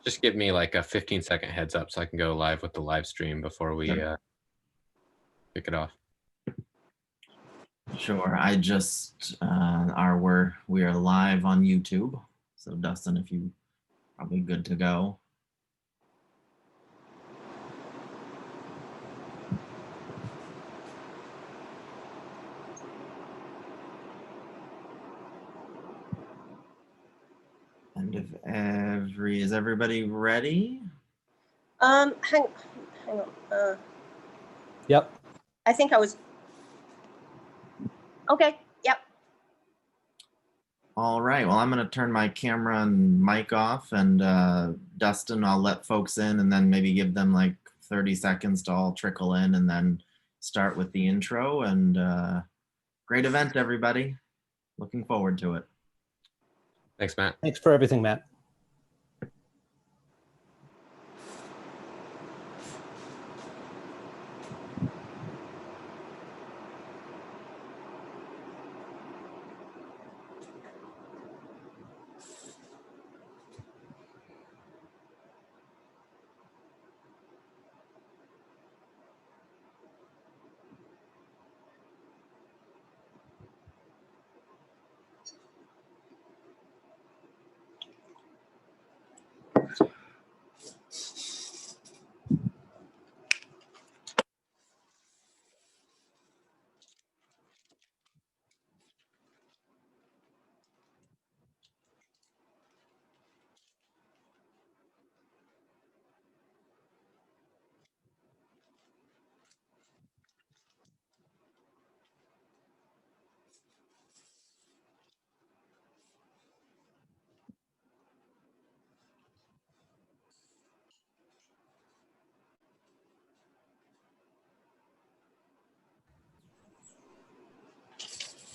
Just give me like a 15-second heads up so I can go live with the live stream before we kick it off. Sure. I just we are live on YouTube. So Dustin, if you probably good to go. And is everybody ready? Hang on. Yep. I think I was. Okay. Yep. All right. Well, I'm going to turn my camera and mic off, and Dustin, I'll let folks in, and then maybe give them like 30 seconds to all trickle in, and then start with the intro. And great event, everybody. Looking forward to it. Thanks, Matt. Thanks for everything, Matt.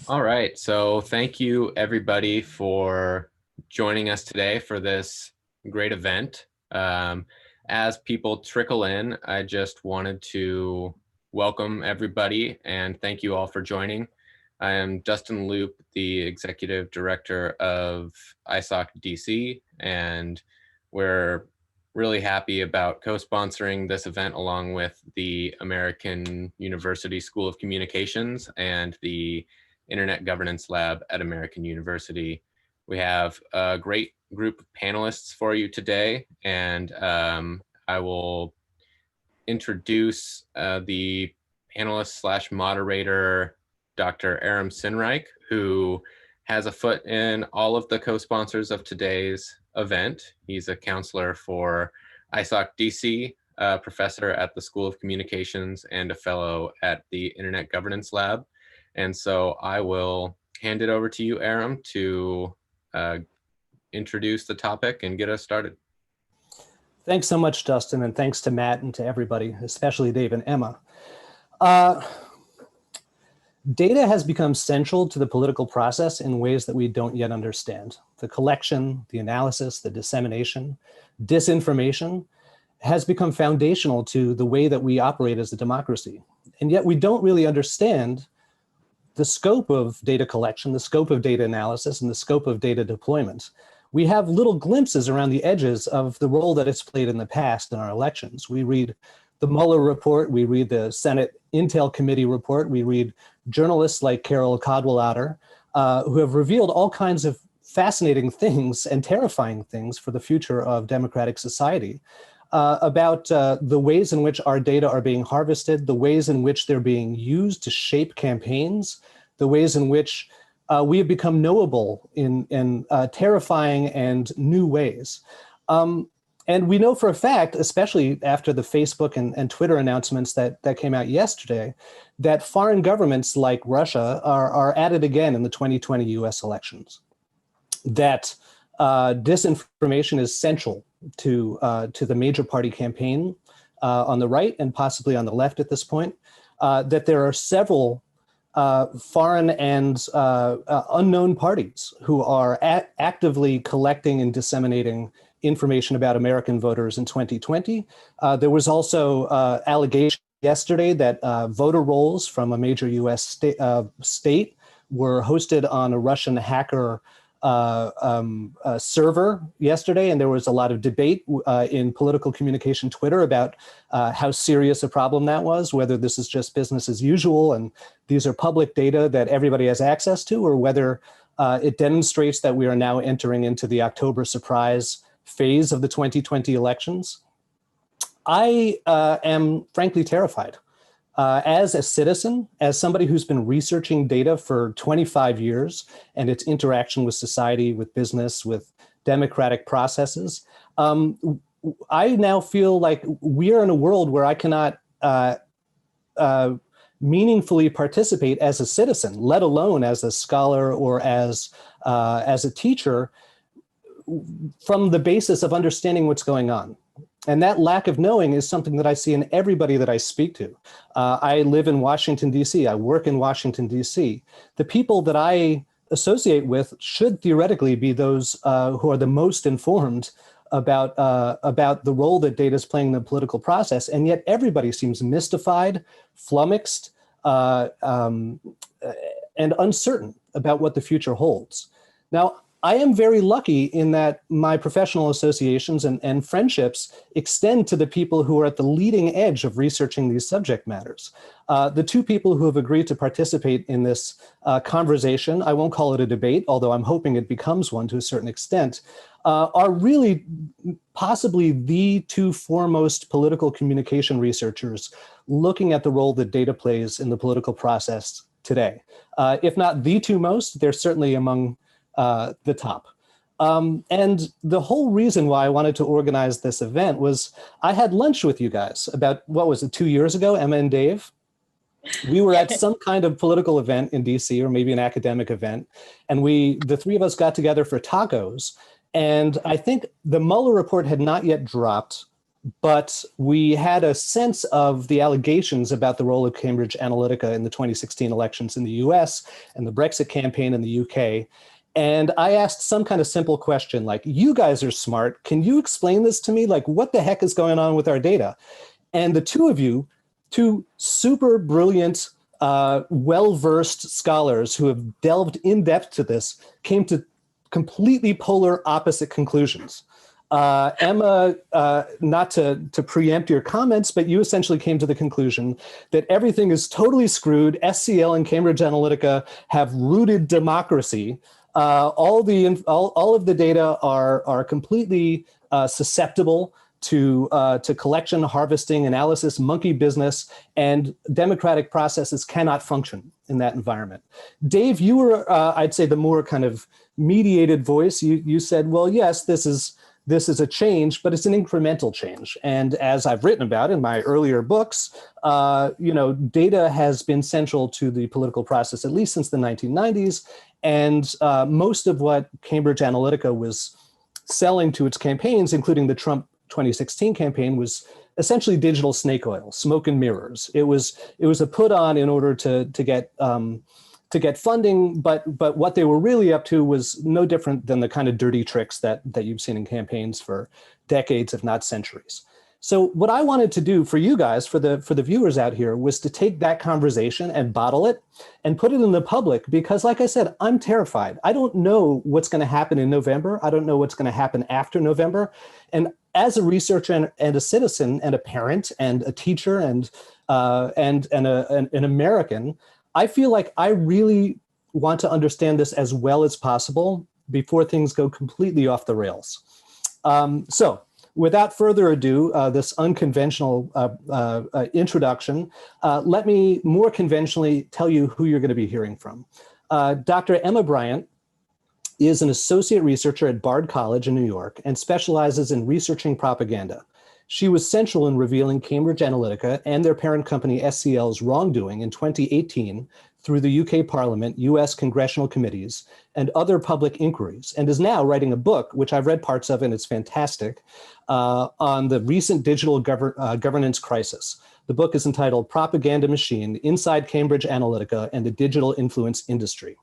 All right, so thank you everybody for joining us today for this great event. As people trickle in, I just wanted to welcome everybody and thank you all for joining. I am Dustin Loop, the Executive Director of ISOC DC, and we're really happy about co-sponsoring this event along with the American University School of Communications and the Internet Governance Lab at American University. We have a great group of panelists for you today, and I will introduce the panelist slash moderator, Dr. Aram Sinnreich, who has a foot in all of the co-sponsors of today's event. He's a counselor for ISOC DC, a professor at the School of Communications, and a fellow at the Internet Governance Lab. And so I will hand it over to you, Aram, to introduce the topic and get us started. Thanks so much, Dustin, and thanks to Matt and to everybody, especially Dave and Emma. Data has become central to the political process in ways that we don't yet understand. The collection, the analysis, the dissemination, disinformation has become foundational to the way that we operate as a democracy. And yet we don't really understand the scope of data collection, the scope of data analysis, and the scope of data deployment. We have little glimpses around the edges of the role that it's played in the past in our elections. We read the Mueller report, we read the Senate Intel Committee report, we read journalists like Carol Cadwalader, who have revealed all kinds of fascinating things and terrifying things for the future of democratic society. About the ways in which our data are being harvested, the ways in which they're being used to shape campaigns, the ways in which we have become knowable in terrifying and new ways. And we know for a fact, especially after the Facebook and Twitter announcements that came out yesterday, that foreign governments like Russia are at it again in the 2020 US elections. That disinformation is central to the major party campaign on the right and possibly on the left at this point, that there are several foreign and unknown parties who are actively collecting and disseminating information about American voters in 2020. There was also allegation yesterday that voter rolls from a major US state were hosted on a Russian hacker server yesterday, and there was a lot of debate in political communication Twitter about how serious a problem that was, whether this is just business as usual and these are public data that everybody has access to, or whether it demonstrates that we are now entering into the October surprise phase of the 2020 elections. I am frankly terrified. As a citizen, as somebody who's been researching data for 25 years and its interaction with society, with business, with democratic processes, I now feel like we are in a world where I cannot meaningfully participate as a citizen, let alone as a scholar or as a teacher, from the basis of understanding what's going on. And that lack of knowing is something that I see in everybody that I speak to. I live in Washington, D.C. I work in Washington, D.C. The people that I associate with should theoretically be those who are the most informed about the role that data is playing in the political process. And yet everybody seems mystified, flummoxed, and uncertain about what the future holds. Now, I am very lucky in that my professional associations and friendships extend to the people who are at the leading edge of researching these subject matters. The two people who have agreed to participate in this conversation, I won't call it a debate, although I'm hoping it becomes one to a certain extent, are really possibly the two foremost political communication researchers looking at the role that data plays in the political process today. If not the two most, they're certainly among the top. And the whole reason why I wanted to organize this event was I had lunch with you guys about, what was it, 2 years ago, Emma and Dave? We were at some kind of political event in DC, or maybe an academic event, and the three of us got together for tacos. And I think the Mueller report had not yet dropped, but we had a sense of the allegations about the role of Cambridge Analytica in the 2016 elections in the US and the Brexit campaign in the UK. And I asked some kind of simple question like, you guys are smart. Can you explain this to me? Like, what the heck is going on with our data? And the two of you, two super brilliant, well-versed scholars who have delved in depth to this, came to completely polar opposite conclusions. Emma, not to preempt your comments, but you essentially came to the conclusion that everything is totally screwed. SCL and Cambridge Analytica have rooted democracy. All of the data are completely susceptible to collection, harvesting, analysis, monkey business, and democratic processes cannot function in that environment. Dave, you were, I'd say, the more kind of mediated voice. You said, well, yes, this is a change, but it's an incremental change. And as I've written about in my earlier books, data has been central to the political process, at least since the 1990s. And most of what Cambridge Analytica was selling to its campaigns, including the Trump 2016 campaign, was essentially digital snake oil, smoke and mirrors. It was a put on in order to get funding, but what they were really up to was no different than the kind of dirty tricks that you've seen in campaigns for decades, if not centuries. So what I wanted to do for you guys, for the viewers out here, was to take that conversation and bottle it and put it in the public, because like I said, I'm terrified. I don't know what's going to happen in November. I don't know what's going to happen after November. And as a researcher and a citizen and a parent and a teacher and an American, I feel like I really want to understand this as well as possible before things go completely off the rails. So without further ado, this unconventional introduction, let me more conventionally tell you who you're going to be hearing from. Dr. Emma Bryant is an associate researcher at Bard College in New York and specializes in researching propaganda. She was central in revealing Cambridge Analytica and their parent company SCL's wrongdoing in 2018 through the UK Parliament, US congressional committees, and other public inquiries, and is now writing a book, which I've read parts of and it's fantastic, on the recent digital governance crisis. The book is entitled Propaganda Machine: Inside Cambridge Analytica and the Digital Influence Industry.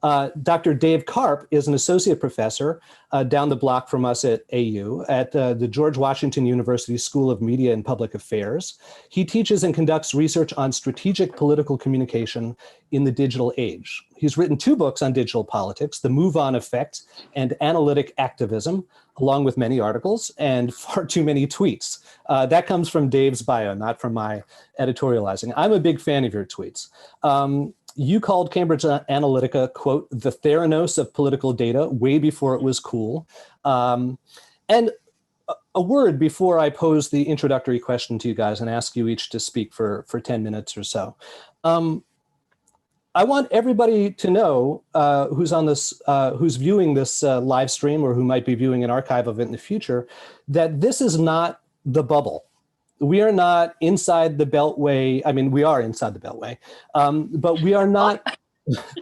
Dr. Dave Karpf is an associate professor down the block from us at AU at the George Washington University School of Media and Public Affairs. He teaches and conducts research on strategic political communication in the digital age. He's written 2 books on digital politics, The Move On Effect and Analytic Activism, along with many articles and far too many tweets. That comes from Dave's bio, not from my editorializing. I'm a big fan of your tweets. You called Cambridge Analytica, quote, the Theranos of political data way before it was cool. And a word before I pose the introductory question to you guys and ask you each to speak for 10 minutes or so. I want everybody to know who's on this, who's viewing this live stream or who might be viewing an archive of it in the future, that this is not the bubble. We are not inside the Beltway. I mean, we are inside the Beltway, but we are not,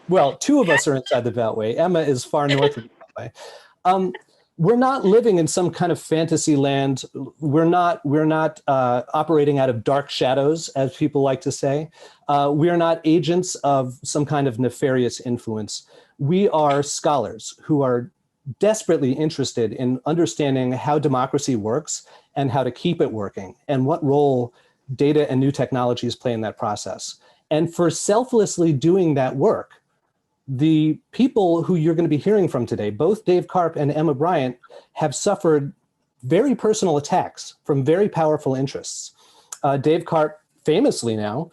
well, 2 of us are inside the Beltway. Emma is far north of the Beltway. We're not living in some kind of fantasy land. We're not operating out of dark shadows, as people like to say. We are not agents of some kind of nefarious influence. We are scholars who are desperately interested in understanding how democracy works and how to keep it working and what role data and new technologies play in that process. And for selflessly doing that work, the people who you're going to be hearing from today, both Dave Karpf and Emma Bryant, have suffered very personal attacks from very powerful interests. Dave Karpf, famously now,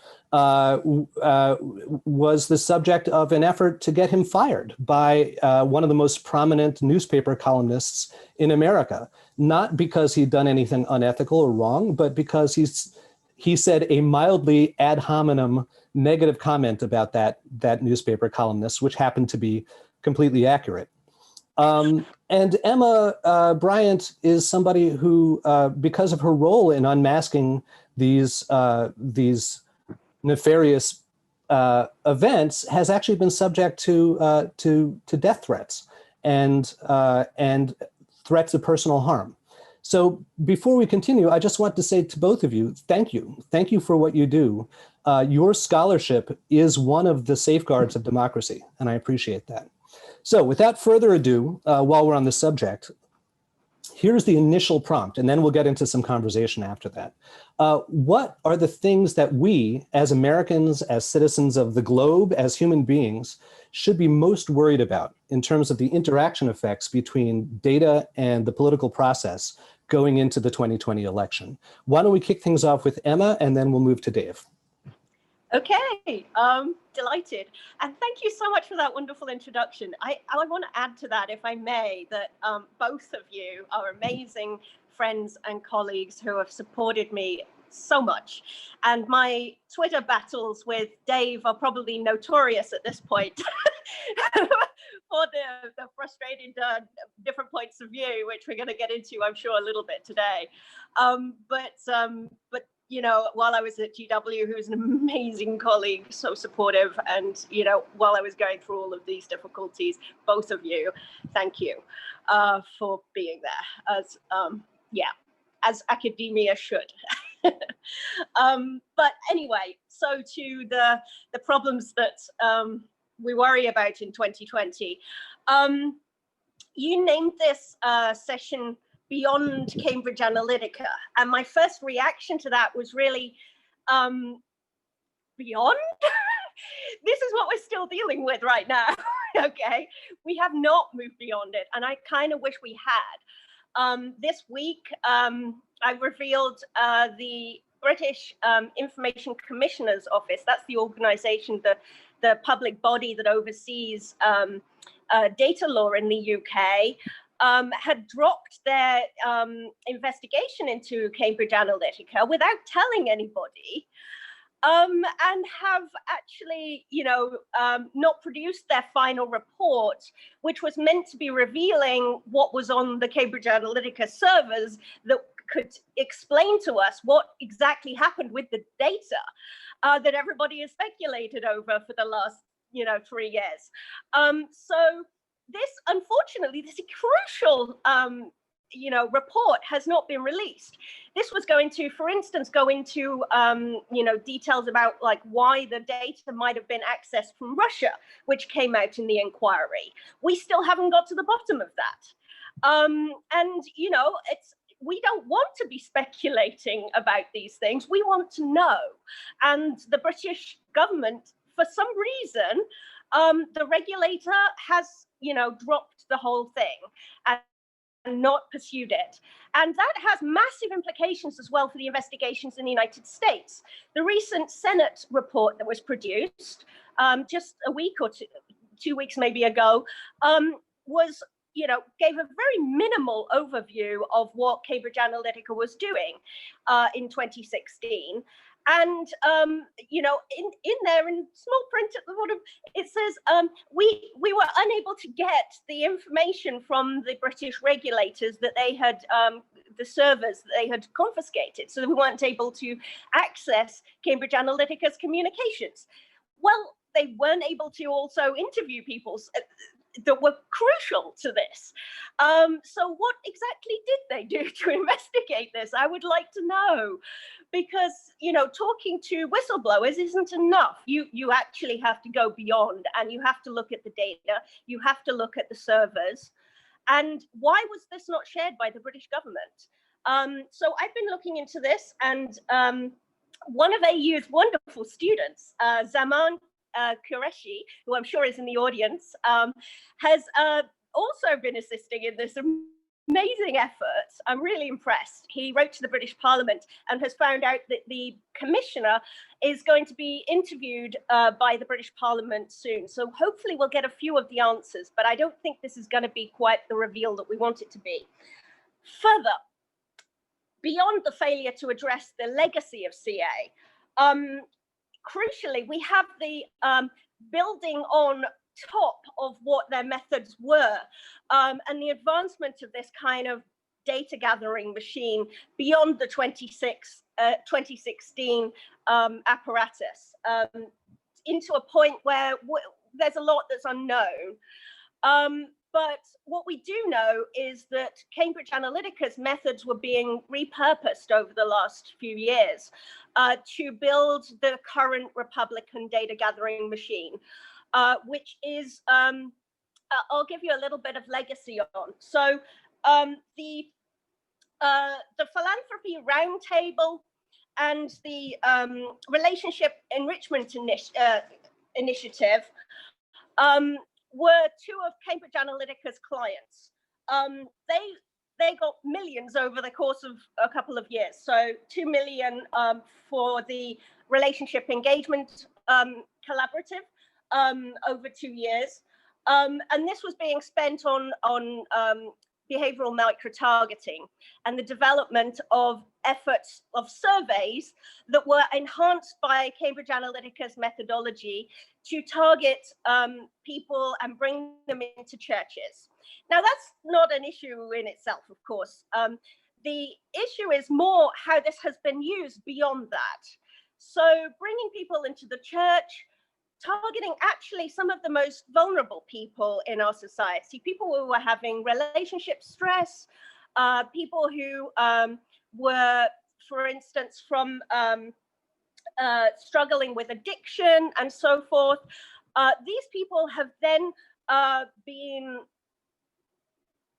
was the subject of an effort to get him fired by one of the most prominent newspaper columnists in America, not because he'd done anything unethical or wrong, but because he said a mildly ad hominem negative comment about that newspaper columnist, which happened to be completely accurate. And Emma Bryant is somebody who, because of her role in unmasking these nefarious events, has actually been subject to death threats and threats of personal harm. So before we continue, I just want to say to both of you, thank you. Thank you for what you do. Your scholarship is one of the safeguards of democracy, and I appreciate that. So without further ado, while we're on the subject, here's the initial prompt, and then we'll get into some conversation after that. What are the things that we, as Americans, as citizens of the globe, as human beings, should be most worried about in terms of the interaction effects between data and the political process going into the 2020 election? Why don't we kick things off with Emma, and then we'll move to Dave. Okay, delighted. And thank you so much for that wonderful introduction. I want to add to that, if I may, that both of you are amazing friends and colleagues who have supported me so much. And my Twitter battles with Dave are probably notorious at this point for the frustrated different points of view, which we're going to get into, I'm sure, a little bit today. But you know, while I was at GW, who was an amazing colleague, so supportive, and, you know, while I was going through all of these difficulties, both of you, thank you for being there, as, as academia should. But anyway, so to the problems that we worry about in 2020. You named this session Beyond Cambridge Analytica. And my first reaction to that was really, beyond? This is what we're still dealing with right now, okay? We have not moved beyond it, and I kind of wish we had. This week, I revealed the British Information Commissioner's Office. That's the organization, the public body that oversees data law in the UK, had dropped their investigation into Cambridge Analytica without telling anybody, and have actually, you know, not produced their final report, which was meant to be revealing what was on the Cambridge Analytica servers that could explain to us what exactly happened with the data that everybody has speculated over for the last, 3 years. So this, unfortunately, this crucial, report has not been released. This was going to, for instance, go into, details about like why the data might have been accessed from Russia, which came out in the inquiry. We still haven't got to the bottom of that. We don't want to be speculating about these things. We want to know. And the British government for some reason, the regulator has, dropped the whole thing and not pursued it. And that has massive implications as well for the investigations in the United States. The recent Senate report that was produced just a week or two weeks maybe ago was, gave a very minimal overview of what Cambridge Analytica was doing in 2016. And, in there in small print at the bottom, it says, we were unable to get the information from the British regulators that they had, the servers that they had confiscated. So we weren't able to access Cambridge Analytica's communications. Well, they weren't able to also interview people that were crucial to this. So what exactly did they do to investigate this? I would like to know, because, talking to whistleblowers isn't enough. You actually have to go beyond, and you have to look at the data. You have to look at the servers. And why was this not shared by the British government? So I've been looking into this, and one of AU's wonderful students, Zaman Qureshi, who I'm sure is in the audience, has also been assisting in this amazing effort. I'm really impressed. He wrote to the British Parliament and has found out that the commissioner is going to be interviewed by the British Parliament soon. So hopefully we'll get a few of the answers, but I don't think this is going to be quite the reveal that we want it to be. Further, beyond the failure to address the legacy of CA, crucially, we have the building on top of what their methods were, and the advancement of this kind of data gathering machine beyond the 2016 apparatus, into a point where there's a lot that's unknown. But what we do know is that Cambridge Analytica's methods were being repurposed over the last few years to build the current Republican data gathering machine, which is, I'll give you a little bit of legacy on. So the Philanthropy Roundtable and the Relationship Enrichment Initiative were two of Cambridge Analytica's clients. They got millions over the course of a couple of years. So 2 million for the Relationship Engagement Collaborative over 2 years. And this was being spent on behavioral microtargeting and the development of efforts of surveys that were enhanced by Cambridge Analytica's methodology to target people and bring them into churches. Now, that's not an issue in itself, of course. The issue is more how this has been used beyond that. So bringing people into the church, targeting actually some of the most vulnerable people in our society, people who were having relationship stress, people who were, for instance, from struggling with addiction and so forth. These people have then been,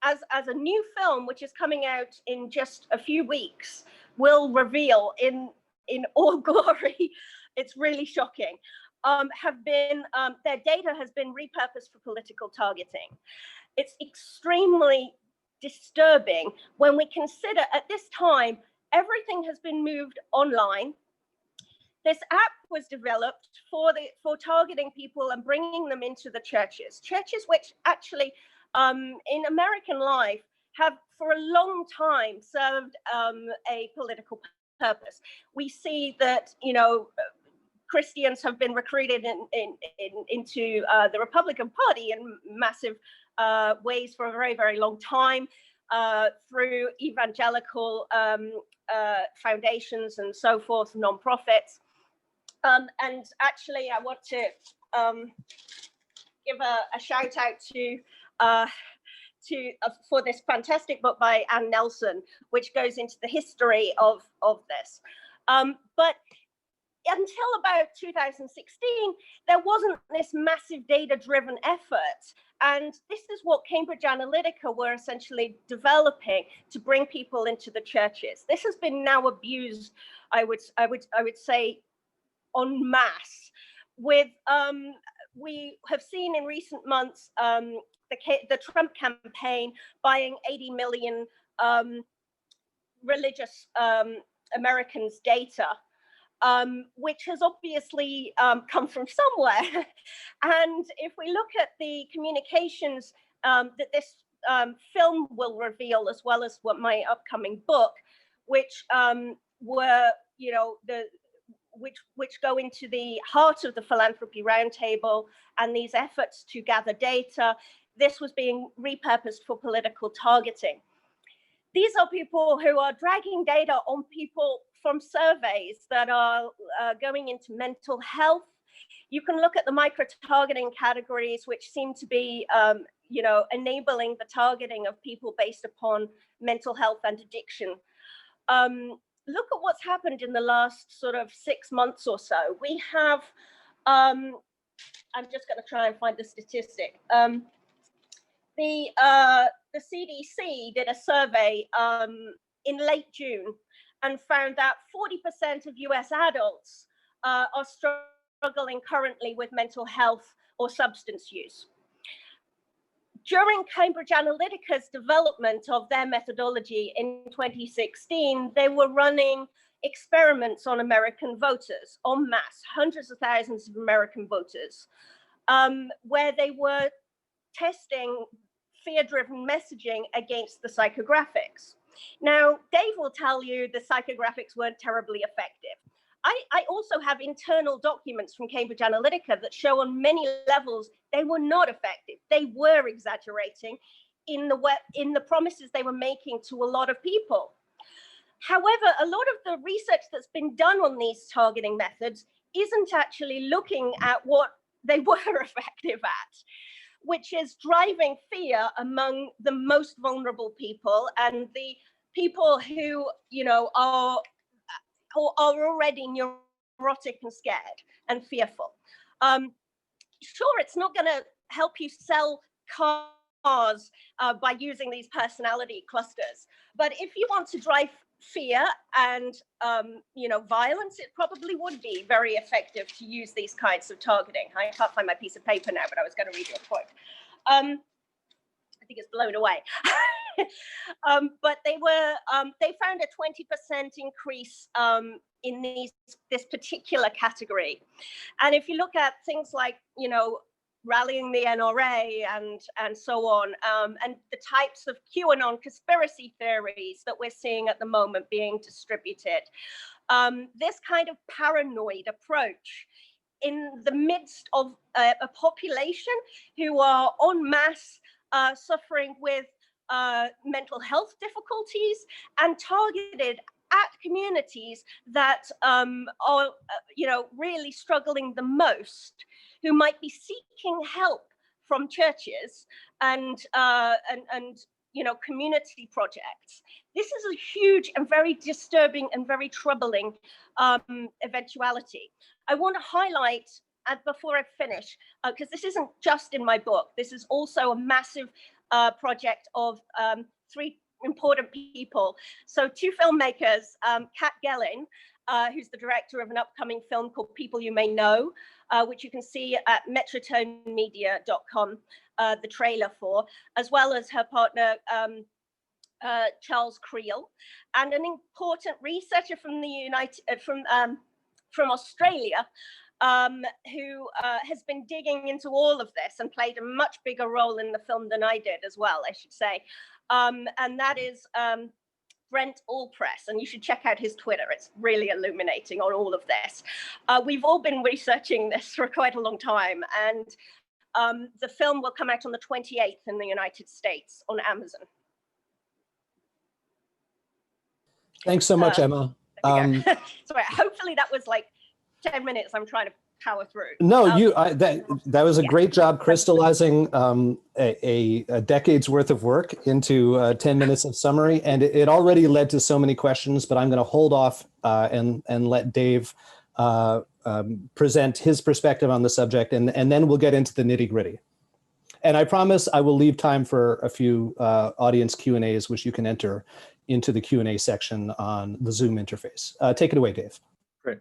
as a new film, which is coming out in just a few weeks, will reveal in all glory, it's really shocking, have been, their data has been repurposed for political targeting. It's extremely disturbing when we consider at this time, everything has been moved online. This app was developed for targeting people and bringing them into the churches. Churches which actually, in American life, have for a long time served a political purpose. We see that, Christians have been recruited into the Republican Party in massive ways for a very, very long time through evangelical foundations and so forth, non-profits. And actually, I want to give a shout out for this fantastic book by Ann Nelson, which goes into the history of this. But until about 2016, there wasn't this massive data-driven effort. And this is what Cambridge Analytica were essentially developing to bring people into the churches. This has been now abused, I would say, en masse with we have seen in recent months the Trump campaign buying 80 million religious Americans' data, which has obviously come from somewhere. And if we look at the communications that this film will reveal, as well as what my upcoming book, which were, you know, which go into the heart of the Philanthropy Roundtable and these efforts to gather data, this was being repurposed for political targeting. These are people who are dragging data on people from surveys that are going into mental health. You can look at the micro-targeting categories, which seem to be, you know, enabling the targeting of people based upon mental health and addiction. Look at what's happened in the last sort of 6 months or so. We have, I'm just going to try and find the statistic. The CDC did a survey in late June and found that 40% of US adults are struggling currently with mental health or substance use. During Cambridge Analytica's development of their methodology in 2016, they were running experiments on American voters, en masse, hundreds of thousands of American voters, where they were testing fear-driven messaging against the psychographics. Now, Dave will tell you the psychographics weren't terribly effective. I also have internal documents from Cambridge Analytica that show on many levels they were not effective. They were exaggerating in the promises they were making to a lot of people. However, a lot of the research that's been done on these targeting methods isn't actually looking at what they were effective at, which is driving fear among the most vulnerable people and the people who, you know, are already neurotic and scared and fearful. Sure, it's not going to help you sell cars by using these personality clusters, but if you want to drive fear and you know, violence, it probably would be very effective to use these kinds of targeting. I can't find my piece of paper now, but I was going to read you a quote. I think it's blown away. But they found a 20% increase in this particular category. And if you look at things like, you know, rallying the NRA and so on, and the types of QAnon conspiracy theories that we're seeing at the moment being distributed, this kind of paranoid approach in the midst of a population who are en masse suffering with mental health difficulties and targeted at communities that are, you know, really struggling the most, who might be seeking help from churches and you know, community projects. This is a huge and very disturbing and very troubling eventuality. I want to highlight, before I finish, because this isn't just in my book, this is also a massive project of 3 important people. So 2 filmmakers, Kat Gellin, who's the director of an upcoming film called People You May Know, which you can see at metrotonemedia.com, the trailer for, as well as her partner, Charles Creel, and an important researcher from the from Australia, who has been digging into all of this and played a much bigger role in the film than I did as well, I should say. And that is Brent Allpress, and you should check out his Twitter. It's really illuminating on all of this. We've all been researching this for quite a long time, and the film will come out on the 28th in the United States on Amazon. Thanks so much, Emma. Sorry, hopefully that was like 10 minutes. I'm trying to power through. No, that was a great job crystallizing a decade's worth of work into 10 minutes of summary, and it already led to so many questions, but I'm going to hold off and let Dave present his perspective on the subject, and then we'll get into the nitty-gritty. And I promise I will leave time for a few audience Q&As, which you can enter into the Q&A section on the Zoom interface. Take it away, Dave. Great.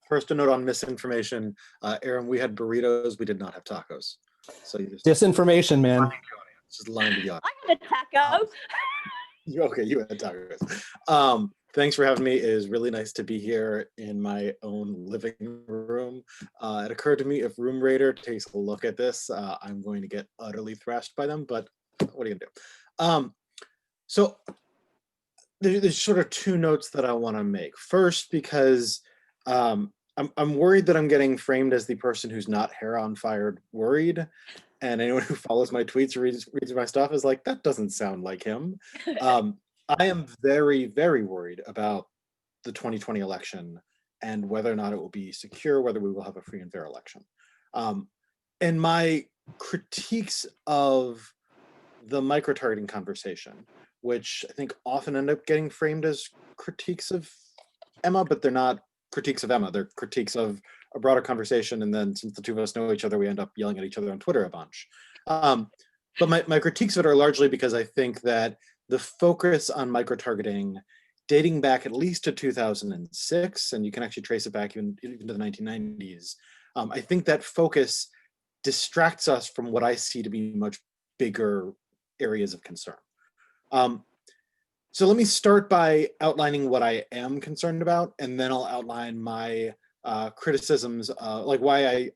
First, a note on misinformation. Aram, we had burritos. We did not have tacos. So you Disinformation, man. just lying to the audience. I had a taco. Okay, you had tacos. Thanks for having me. It is really nice to be here in my own living room. It occurred to me if Room Raider takes a look at this, I'm going to get utterly thrashed by them, but what are you gonna do? So there's sort of two notes that I want to make. First, because I'm worried that I'm getting framed as the person who's not hair on fire worried. And anyone who follows my tweets or reads my stuff is like, that doesn't sound like him. I am very, very worried about the 2020 election and whether or not it will be secure, whether we will have a free and fair election. And my critiques of the micro-targeting conversation, which I think often end up getting framed as critiques of Emma, but they're not critiques of Emma, they're critiques of a broader conversation. And then since the two of us know each other, we end up yelling at each other on Twitter a bunch. But my critiques of it are largely because I think that the focus on micro-targeting dating back at least to 2006, and you can actually trace it back even to the 1990s, I think that focus distracts us from what I see to be much bigger areas of concern. So let me start by outlining what I am concerned about, and then I'll outline my criticisms, like why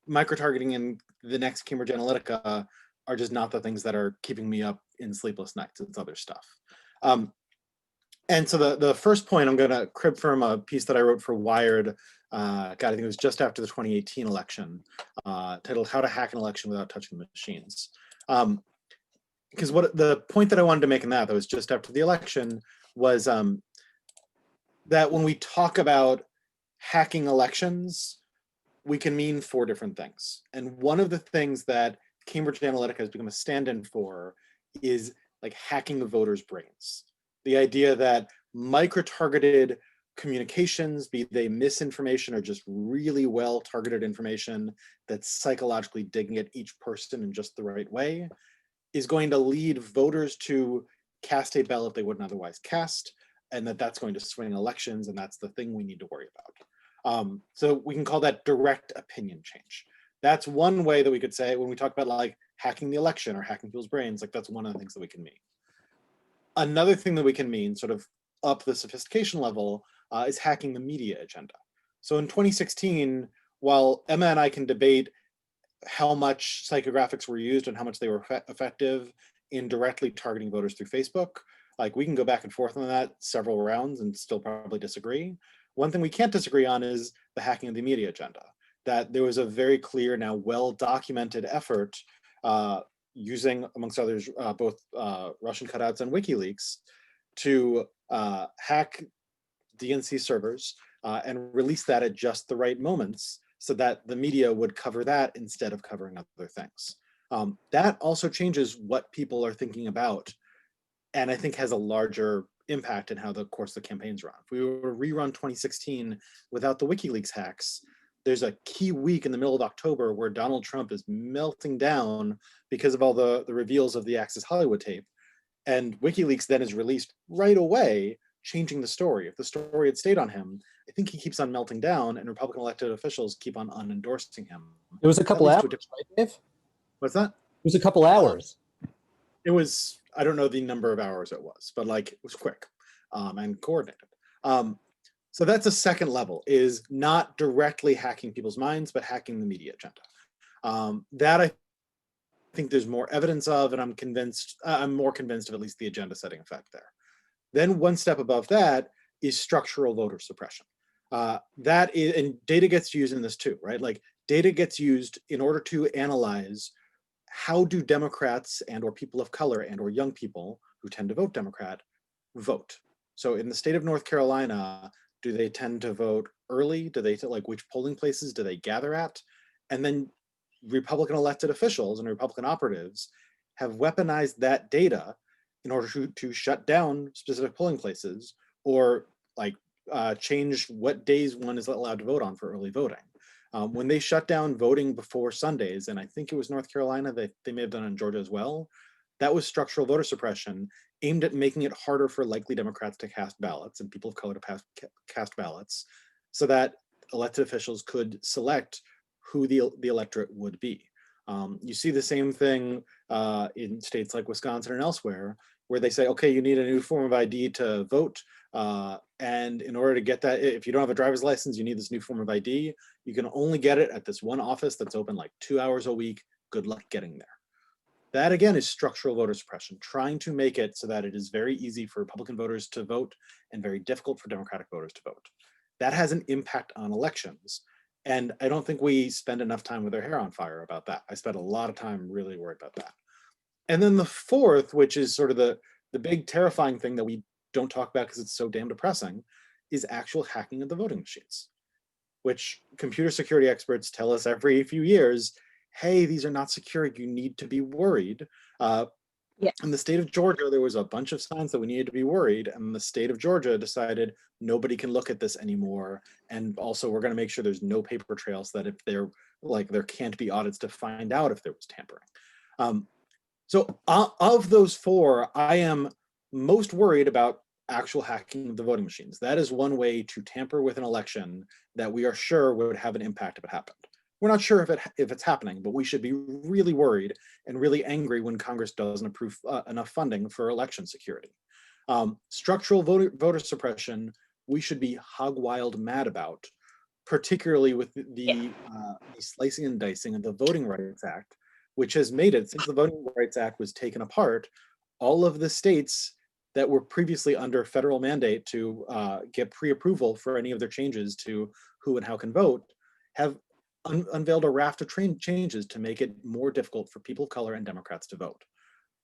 micro-targeting and the next Cambridge Analytica are just not the things that are keeping me up in sleepless nights. It's other stuff. And so the first point, I'm gonna crib from a piece that I wrote for Wired, I think it was just after the 2018 election, titled How to Hack an Election Without Touching the Machines. Because what the point that I wanted to make in that was just after the election was that when we talk about hacking elections, we can mean four different things. And one of the things that Cambridge Analytica has become a stand-in for is like hacking the voters' brains. The idea that micro-targeted communications, be they misinformation or just really well-targeted information that's psychologically digging at each person in just the right way, is going to lead voters to cast a ballot they wouldn't otherwise cast, and that's going to swing elections, and that's the thing we need to worry about. So we can call that direct opinion change. That's one way that we could say when we talk about like hacking the election or hacking people's brains, like that's one of the things that we can mean. Another thing that we can mean, sort of up the sophistication level, is hacking the media agenda. So in 2016, while Emma and I can debate how much psychographics were used and how much they were effective in directly targeting voters through Facebook, like we can go back and forth on that several rounds and still probably disagree. One thing we can't disagree on is the hacking of the media agenda, that there was a very clear, now well-documented effort using, amongst others, both Russian cutouts and WikiLeaks to hack DNC servers and release that at just the right moments so that the media would cover that instead of covering other things. That also changes what people are thinking about, and I think has a larger impact in how the course of the campaigns run. If we were to rerun 2016 without the WikiLeaks hacks, there's a key week in the middle of October where Donald Trump is melting down because of all the reveals of the Access Hollywood tape. And WikiLeaks then is released right away, changing the story. If the story had stayed on him, I think he keeps on melting down and Republican elected officials keep on unendorsing him. It was a couple hours, right, Dave? What's that? It was a couple hours. It was, I don't know the number of hours it was, but like it was quick and coordinated. So that's a second level, is not directly hacking people's minds, but hacking the media agenda. That I think there's more evidence of, and I'm more convinced of at least the agenda setting effect there. Then one step above that is structural voter suppression. That is, and data gets used in this too, right? Like data gets used in order to analyze how do Democrats and or people of color and or young people who tend to vote Democrat vote. So in the state of North Carolina, do they tend to vote early? Do they, like, which polling places do they gather at? And then Republican elected officials and Republican operatives have weaponized that data in order to shut down specific polling places or like change what days one is allowed to vote on for early voting. When they shut down voting before Sundays, and I think it was North Carolina, they may have done it in Georgia as well, that was structural voter suppression aimed at making it harder for likely Democrats to cast ballots and people of color to cast ballots, so that elected officials could select who the electorate would be. You see the same thing in states like Wisconsin and elsewhere, where they say, okay, you need a new form of ID to vote. And in order to get that, if you don't have a driver's license, you need this new form of ID. You can only get it at this one office that's open like 2 hours a week. Good luck getting there. That again is structural voter suppression, trying to make it so that it is very easy for Republican voters to vote and very difficult for Democratic voters to vote. That has an impact on elections. And I don't think we spend enough time with our hair on fire about that. I spent a lot of time really worried about that. And then the fourth, which is sort of the big terrifying thing that we don't talk about because it's so damn depressing, is actual hacking of the voting machines, which computer security experts tell us every few years, hey, these are not secure, you need to be worried. In the state of Georgia, there was a bunch of signs that we needed to be worried, and the state of Georgia decided nobody can look at this anymore. And also we're gonna make sure there's no paper trails, that if they're like, there can't be audits to find out if there was tampering. So of those four, I am most worried about actual hacking of the voting machines. That is one way to tamper with an election that we are sure would have an impact if it happened. We're not sure if it's happening, but we should be really worried and really angry when Congress doesn't approve enough funding for election security. Structural voter suppression, we should be hog wild mad about, particularly with the slicing and dicing of the Voting Rights Act, which has made it, since the Voting Rights Act was taken apart, all of the states that were previously under federal mandate to get pre-approval for any of their changes to who and how can vote have unveiled a raft of changes to make it more difficult for people of color and Democrats to vote.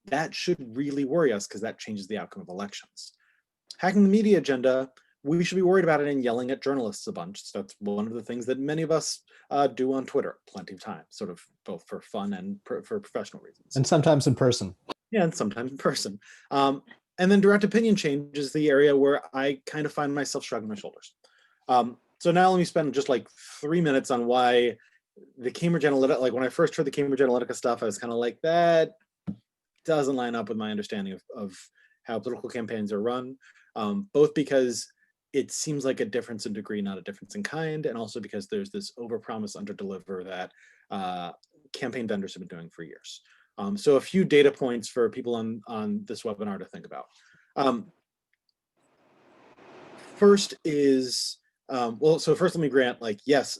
That should really worry us because that changes the outcome of elections. Hacking the media agenda, we should be worried about it and yelling at journalists a bunch. So that's one of the things that many of us do on Twitter plenty of times, sort of both for fun and for professional reasons. And sometimes in person. Yeah, and sometimes in person. And then direct opinion change is the area where I kind of find myself shrugging my shoulders. So now let me spend just like 3 minutes on why the Cambridge Analytica, like when I first heard the Cambridge Analytica stuff, I was kind of like, that doesn't line up with my understanding of how political campaigns are run, both because it seems like a difference in degree, not a difference in kind, and also because there's this overpromise, underdeliver that campaign vendors have been doing for years. So a few data points for people on this webinar to think about. First is, so first let me grant, like, yes,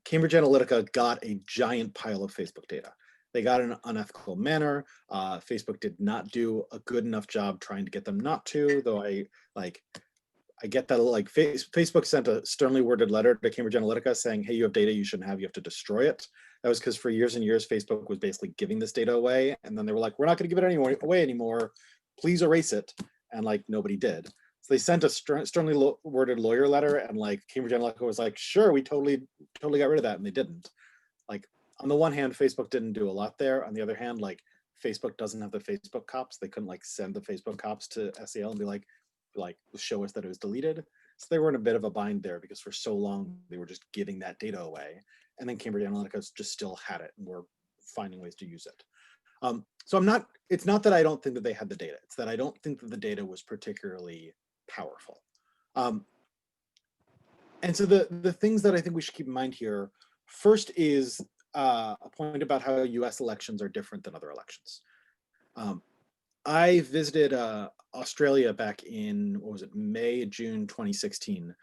Cambridge Analytica got a giant pile of Facebook data. They got it in an unethical manner. Facebook did not do a good enough job trying to get them not to, though I get that, like, Facebook sent a sternly worded letter to Cambridge Analytica saying, hey, you have data you shouldn't have, you have to destroy it. That was because for years and years, Facebook was basically giving this data away. And then they were like, we're not gonna give it away anymore. Please erase it. And like, nobody did. So they sent a sternly worded lawyer letter, and like Cambridge Analytica was like, sure, we totally got rid of that, and they didn't. Like, on the one hand, Facebook didn't do a lot there. On the other hand, like, Facebook doesn't have the Facebook cops. They couldn't like send the Facebook cops to SEL and be like show us that it was deleted. So they were in a bit of a bind there because for so long they were just giving that data away, and then Cambridge Analytica just still had it and were finding ways to use it. So it's not that I don't think that they had the data, it's that I don't think that the data was particularly powerful. And so the things that I think we should keep in mind here, first is a point about how US elections are different than other elections. I visited Australia back in, what was it, June 2016,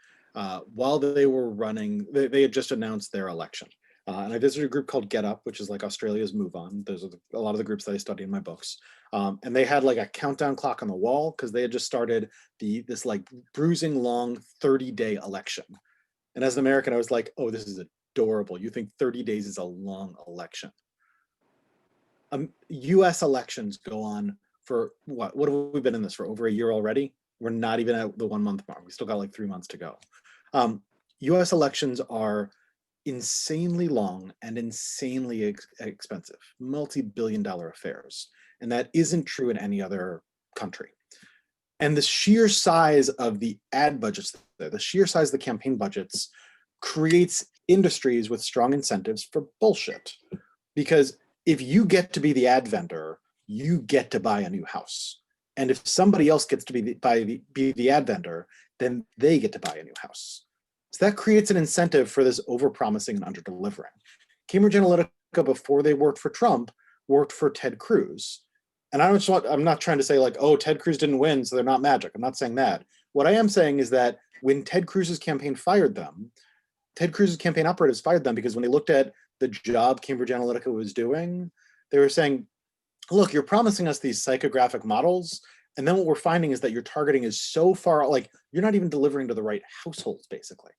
while they were running, they had just announced their election. And I visited a group called Get Up, which is like Australia's Move On. Those are a lot of the groups that I study in my books. And they had like a countdown clock on the wall because they had just started this like bruising long 30-day election. And as an American, I was like, oh, this is adorable. You think 30 days is a long election. US elections go on for what have we been in this for, over a year already? We're not even at the 1 month mark. We still got like 3 months to go. US elections are insanely long and insanely expensive, multi-billion-dollar affairs. And that isn't true in any other country. And the sheer size of the ad budgets, the sheer size of the campaign budgets creates industries with strong incentives for bullshit. Because if you get to be the ad vendor, you get to buy a new house. And if somebody else gets to be the ad vendor, then they get to buy a new house. So that creates an incentive for this over-promising and under-delivering. Cambridge Analytica, before they worked for Trump, worked for Ted Cruz. And I'm not trying to say like, oh, Ted Cruz didn't win, so they're not magic. I'm not saying that. What I am saying is that when Ted Cruz's campaign fired them, Ted Cruz's campaign operatives fired them because when they looked at the job Cambridge Analytica was doing, they were saying, look, you're promising us these psychographic models, and then what we're finding is that your targeting is so far, like you're not even delivering to the right households, basically.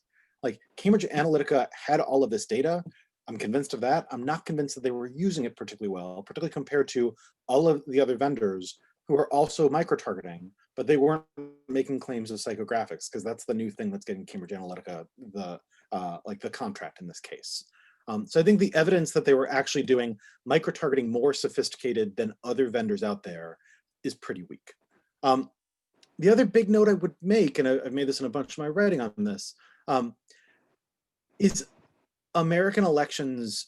Like Cambridge Analytica had all of this data. I'm convinced of that. I'm not convinced that they were using it particularly well, particularly compared to all of the other vendors who are also micro-targeting, but they weren't making claims of psychographics, because that's the new thing that's getting Cambridge Analytica the contract in this case. So I think the evidence that they were actually doing micro-targeting more sophisticated than other vendors out there is pretty weak. The other big note I would make, and I've made this in a bunch of my writing on this, is American elections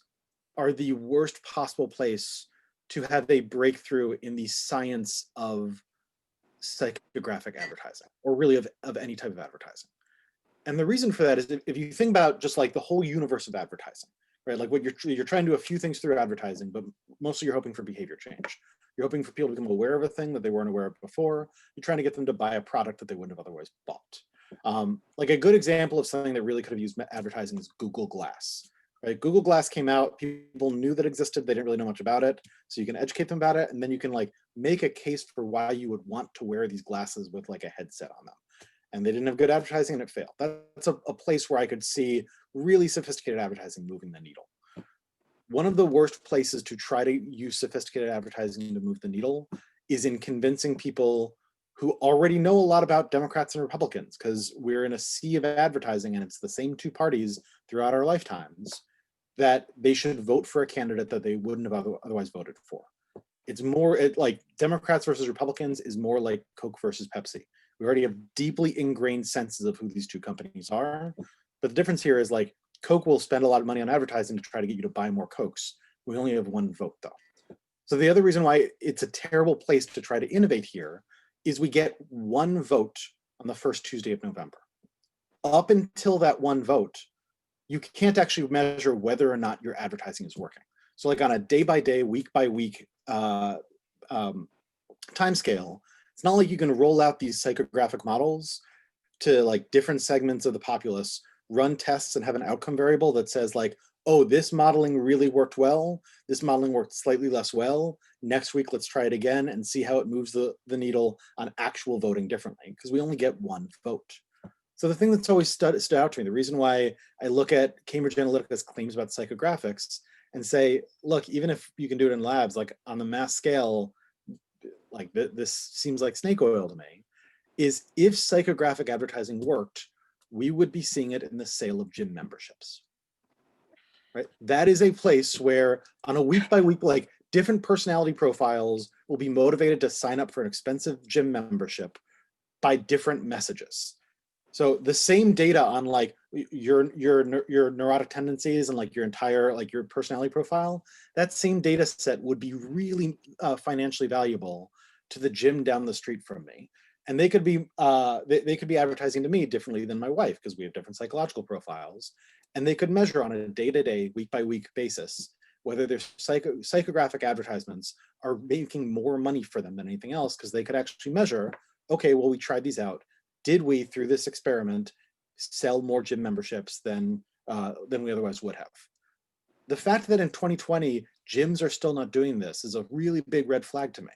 are the worst possible place to have a breakthrough in the science of psychographic advertising, or really of any type of advertising. And the reason for that is if you think about just like the whole universe of advertising, right? Like what you're trying to do a few things through advertising, but mostly you're hoping for behavior change. You're hoping for people to become aware of a thing that they weren't aware of before. You're trying to get them to buy a product that they wouldn't have otherwise bought. Like a good example of something that really could have used advertising is Google Glass, right? Google Glass came out, people knew that existed, they didn't really know much about it. So you can educate them about it, and then you can like make a case for why you would want to wear these glasses with like a headset on them. And they didn't have good advertising and it failed. That's a place where I could see really sophisticated advertising moving the needle. One of the worst places to try to use sophisticated advertising to move the needle is in convincing people who already know a lot about Democrats and Republicans, because we're in a sea of advertising and it's the same two parties throughout our lifetimes, that they should vote for a candidate that they wouldn't have otherwise voted for. It's more like Democrats versus Republicans is more like Coke versus Pepsi. We already have deeply ingrained senses of who these two companies are. But the difference here is like Coke will spend a lot of money on advertising to try to get you to buy more Cokes. We only have one vote though. So the other reason why it's a terrible place to try to innovate here is we get one vote on the first Tuesday of November. Up until that one vote, you can't actually measure whether or not your advertising is working. So like on a day-by-day, week-by-week timescale, it's not like you can roll out these psychographic models to like different segments of the populace, run tests and have an outcome variable that says like, oh, this modeling really worked well. This modeling worked slightly less well. Next week, let's try it again and see how it moves the needle on actual voting differently, because we only get one vote. So the thing that's always stood out to me, the reason why I look at Cambridge Analytica's claims about psychographics and say, look, even if you can do it in labs, like on the mass scale, like this seems like snake oil to me, is if psychographic advertising worked, we would be seeing it in the sale of gym memberships, right? That is a place where on a week by week, like different personality profiles will be motivated to sign up for an expensive gym membership by different messages. So the same data on like your neurotic tendencies and like your entire, like your personality profile, that same data set would be really financially valuable to the gym down the street from me. And they could be advertising to me differently than my wife, because we have different psychological profiles. And they could measure on a day-to-day, week-by-week basis whether their psychographic advertisements are making more money for them than anything else, because they could actually measure, okay, well, we tried these out. Did we, through this experiment, sell more gym memberships than we otherwise would have? The fact that in 2020, gyms are still not doing this is a really big red flag to me,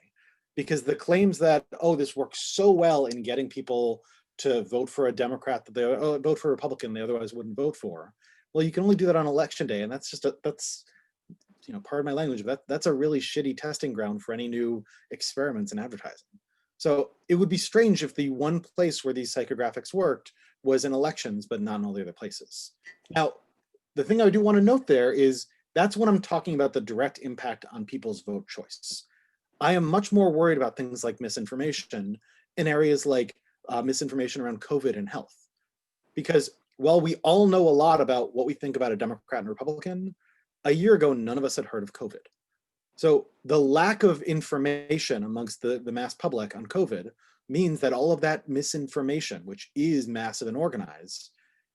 because the claims that, oh, this works so well in getting people to vote for a Democrat that they vote for a Republican they otherwise wouldn't vote for. Well, you can only do that on election day, and that's just that's you know, pardon my language, but that's a really shitty testing ground for any new experiments in advertising. So it would be strange if the one place where these psychographics worked was in elections, but not in all the other places. Now, the thing I do want to note there is that's when I'm talking about the direct impact on people's vote choice. I am much more worried about things like misinformation in areas like misinformation around COVID and health. Because while we all know a lot about what we think about a Democrat and Republican, a year ago, none of us had heard of COVID. So the lack of information amongst the mass public on COVID means that all of that misinformation, which is massive and organized,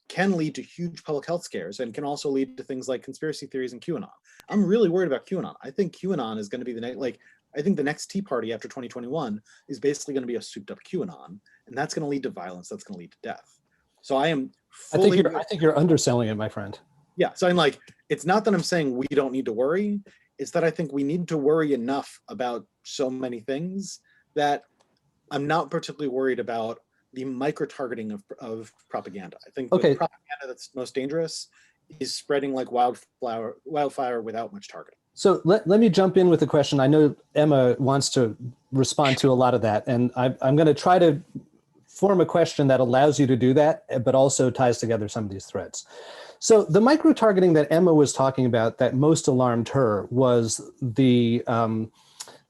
can lead to huge public health scares and can also lead to things like conspiracy theories and QAnon. I'm really worried about QAnon. I think QAnon is going to be the next, like, I think the next Tea Party after 2021 is basically going to be a souped up QAnon, and that's going to lead to violence. That's going to lead to death. So I am fully. I think you're underselling it, my friend. Yeah. So I'm like, it's not that I'm saying we don't need to worry. It's that I think we need to worry enough about so many things that I'm not particularly worried about the micro-targeting of propaganda. I think the propaganda that's most dangerous is spreading like wildfire without much targeting. So let me jump in with a question. I know Emma wants to respond to a lot of that, and I'm going to try to form a question that allows you to do that, but also ties together some of these threads. So the micro-targeting that Emma was talking about that most alarmed her was the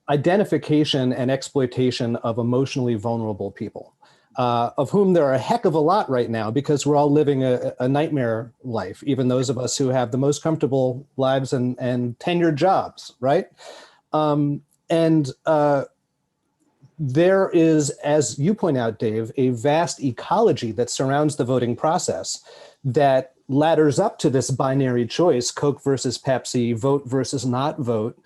identification and exploitation of emotionally vulnerable people, of whom there are a heck of a lot right now because we're all living a nightmare life, even those of us who have the most comfortable lives and tenured jobs, right? There is, as you point out, Dave, a vast ecology that surrounds the voting process that ladders up to this binary choice, Coke versus Pepsi, vote versus not vote,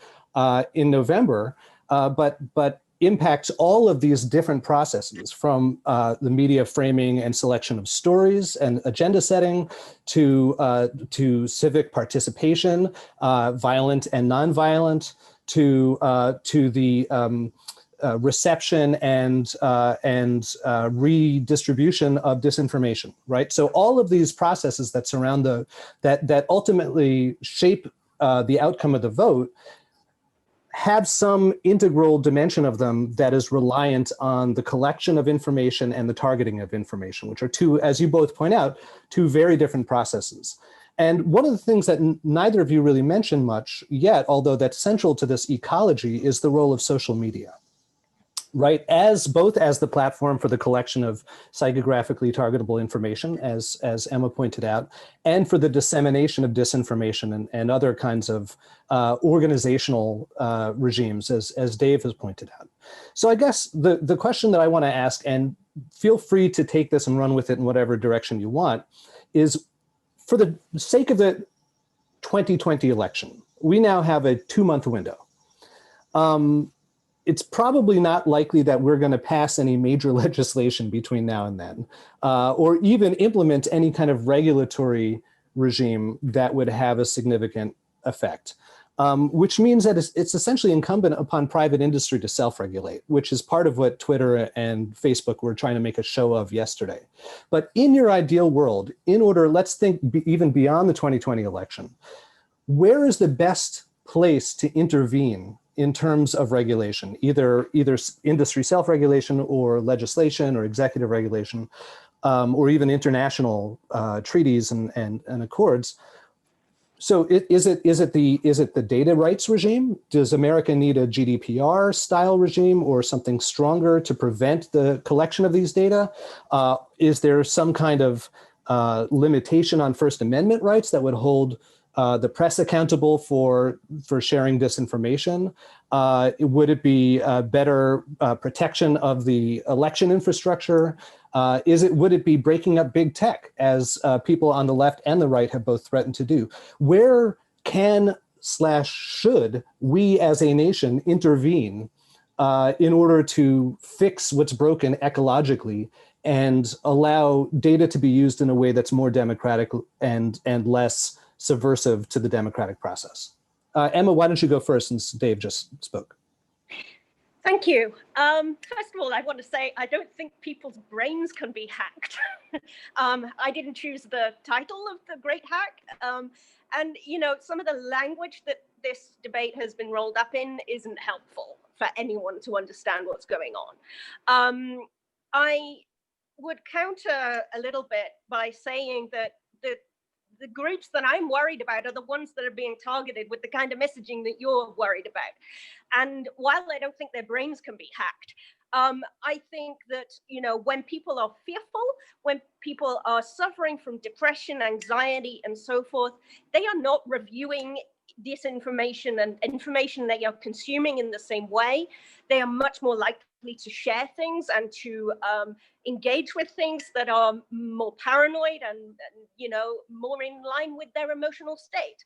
in November, but impacts all of these different processes, from the media framing and selection of stories and agenda setting to civic participation, violent and nonviolent, to the reception and redistribution of disinformation, right? So all of these processes that surround that ultimately shape the outcome of the vote have some integral dimension of them that is reliant on the collection of information and the targeting of information, which are two, as you both point out, two very different processes. And one of the things that neither of you really mentioned much yet, although that's central to this ecology, is the role of social media, right? Both as the platform for the collection of psychographically targetable information, as Emma pointed out, and for the dissemination of disinformation and other kinds of organizational regimes, as Dave has pointed out. So I guess the question that I want to ask, and feel free to take this and run with it in whatever direction you want, is for the sake of the 2020 election, we now have a 2-month window. It's probably not likely that we're going to pass any major legislation between now and then, or even implement any kind of regulatory regime that would have a significant effect, which means that it's essentially incumbent upon private industry to self-regulate, which is part of what Twitter and Facebook were trying to make a show of yesterday. But in your ideal world, in order, let's think even beyond the 2020 election, where is the best place to intervene in terms of regulation, either industry self-regulation or legislation or executive regulation, or even international treaties and accords? So is it the data rights regime? Does America need a GDPR style regime or something stronger to prevent the collection of these data? Is there some kind of limitation on First Amendment rights that would hold the press accountable for sharing disinformation? Would it be better protection of the election infrastructure? Would it be breaking up big tech, as people on the left and the right have both threatened to do? Where can/should we as a nation intervene in order to fix what's broken ecologically and allow data to be used in a way that's more democratic and less subversive to the democratic process? Emma, why don't you go first, since Dave just spoke? Thank you. First of all, I want to say I don't think people's brains can be hacked. I didn't choose the title of the great hack. And, you know, some of the language that this debate has been rolled up in isn't helpful for anyone to understand what's going on. I would counter a little bit by saying that the groups that I'm worried about are the ones that are being targeted with the kind of messaging that you're worried about. And while I don't think their brains can be hacked, I think that, you know, when people are fearful, when people are suffering from depression, anxiety, and so forth, they are not reviewing disinformation and information they are consuming in the same way. They are much more likely to share things and to engage with things that are more paranoid and you know, more in line with their emotional state.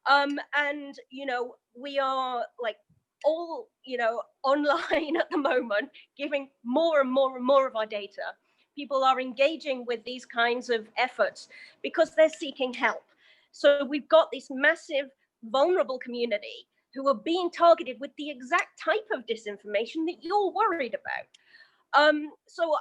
And you know, we are like all, you know, online at the moment, giving more and more and more of our data. People are engaging with these kinds of efforts because they're seeking help. So we've got this massive vulnerable community who are being targeted with the exact type of disinformation that you're worried about. So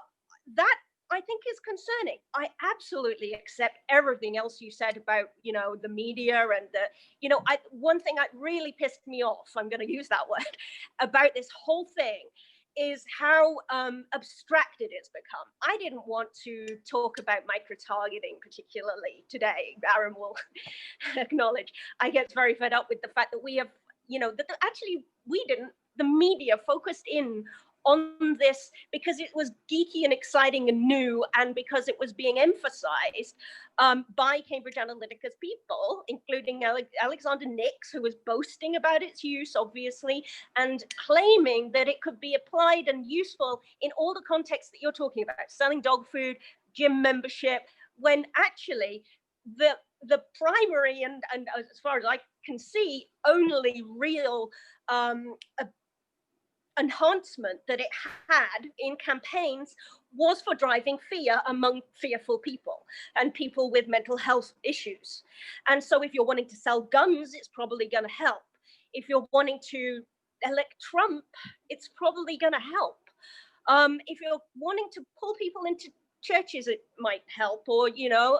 that, I think, is concerning. I absolutely accept everything else you said about, you know, the media and the, you know, one thing that really pissed me off, I'm going to use that word, about this whole thing is how abstracted it's become. I didn't want to talk about microtargeting particularly today. Aram will acknowledge. I get very fed up with the fact that we have, you know, that actually we didn't, the media focused in on this because it was geeky and exciting and new, and because it was being emphasized by Cambridge Analytica's people, including Alexander Nix, who was boasting about its use, obviously, and claiming that it could be applied and useful in all the contexts that you're talking about, selling dog food, gym membership, when actually the primary and as far as I can see, only real enhancement that it had in campaigns was for driving fear among fearful people and people with mental health issues. And so if you're wanting to sell guns, it's probably going to help. If you're wanting to elect Trump, it's probably going to help. If you're wanting to pull people into churches, it might help. Or, you know,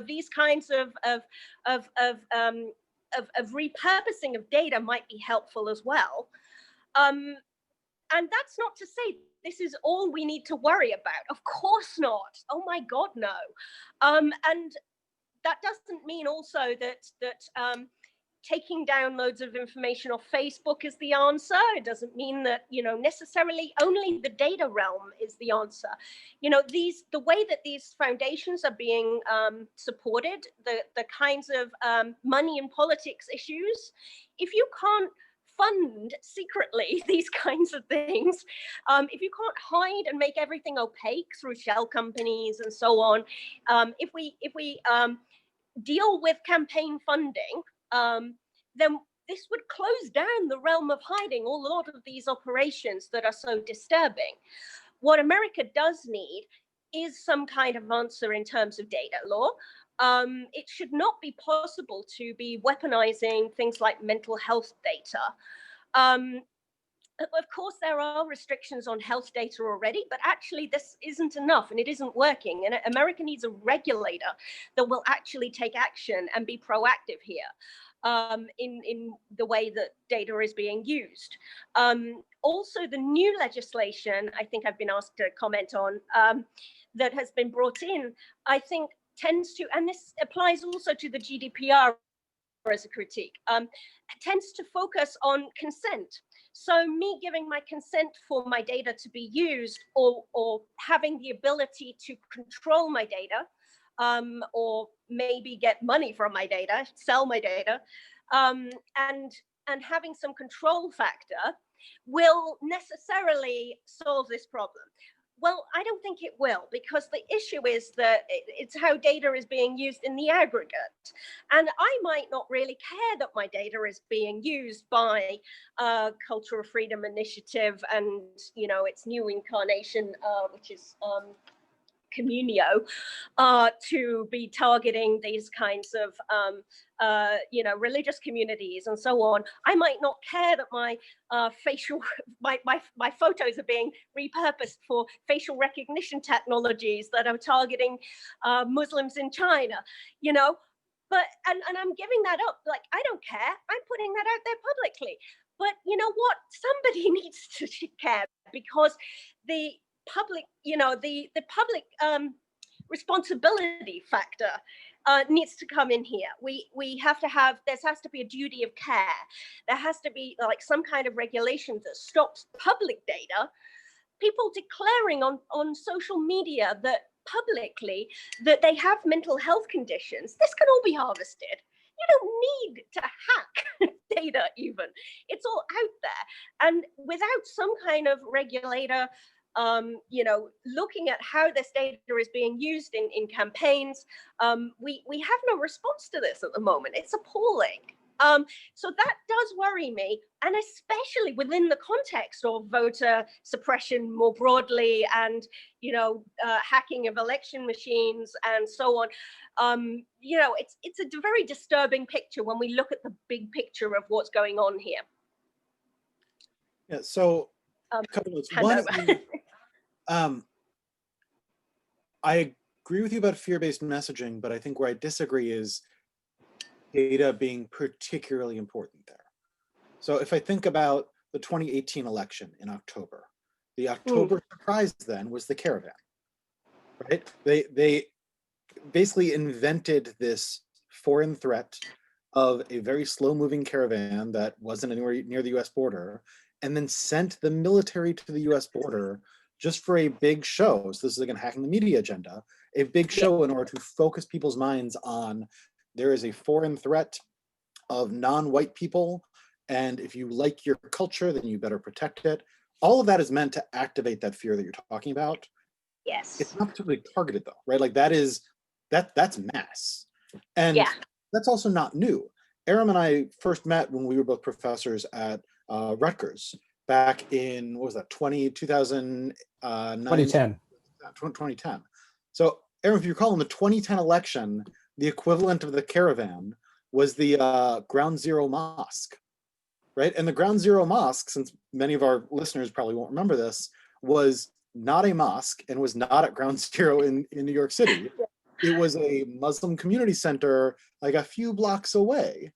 these kinds of repurposing of data might be helpful as well. And that's not to say this is all we need to worry about. Of course not. Oh my God, no. And that doesn't mean also that taking down loads of information off Facebook is the answer. It doesn't mean that, you know, necessarily only the data realm is the answer. You know, the way that these foundations are being supported, the kinds of money and politics issues, if you can't fund secretly these kinds of things, if you can't hide and make everything opaque through shell companies and so on, if we deal with campaign funding, then this would close down the realm of hiding a lot of these operations that are so disturbing. What America does need is some kind of answer in terms of data law. It should not be possible to be weaponizing things like mental health data. Of course, there are restrictions on health data already, but actually this isn't enough and it isn't working. And America needs a regulator that will actually take action and be proactive here in the way that data is being used. Also, the new legislation, I think I've been asked to comment on, that has been brought in, I think tends to, and this applies also to the GDPR as a critique, tends to focus on consent. So me giving my consent for my data to be used, or having the ability to control my data, or maybe get money from my data, sell my data, and having some control factor will necessarily solve this problem. Well, I don't think it will, because the issue is that it's how data is being used in the aggregate. And I might not really care that my data is being used by Cultural Freedom Initiative and, you know, its new incarnation, which is Communio, to be targeting these kinds of, you know, religious communities and so on. I might not care that my my photos are being repurposed for facial recognition technologies that are targeting Muslims in China, you know. But and I'm giving that up. Like, I don't care. I'm putting that out there publicly. But you know what? Somebody needs to care, because the public, you know, the public responsibility factor needs to come in here. We have to have, there has to be a duty of care. There has to be like some kind of regulation that stops public data, people declaring on social media that publicly that they have mental health conditions. This can all be harvested. don't need to hack data even. It's all out there. And without some kind of regulator, looking at how this data is being used in campaigns, we have no response to this at the moment. It's appalling. So that does worry me, and especially within the context of voter suppression more broadly, and hacking of election machines and so on. It's a very disturbing picture when we look at the big picture of what's going on here. Yeah. So a couple of things. One, I agree with you about fear-based messaging, but I think where I disagree is data being particularly important there. So if I think about the 2018 election in October, the October surprise then was the caravan, right? They basically invented this foreign threat of a very slow-moving caravan that wasn't anywhere near the US border, and then sent the military to the US border just for a big show. So this is again hacking the media agenda, a big show in order to focus people's minds on there is a foreign threat of non-white people, and if you like your culture, then you better protect it. All of that is meant to activate that fear that you're talking about. Yes. It's not particularly targeted though, right? Like that's mass. And that's also not new. Aram and I first met when we were both professors at Rutgers back in, what was that, 2010. 2010. So Aram, if you recall, in the 2010 election, the equivalent of the caravan was the Ground Zero Mosque, right? And the Ground Zero Mosque, since many of our listeners probably won't remember this, was not a mosque and was not at Ground Zero in New York City. It was a Muslim community center like a few blocks away.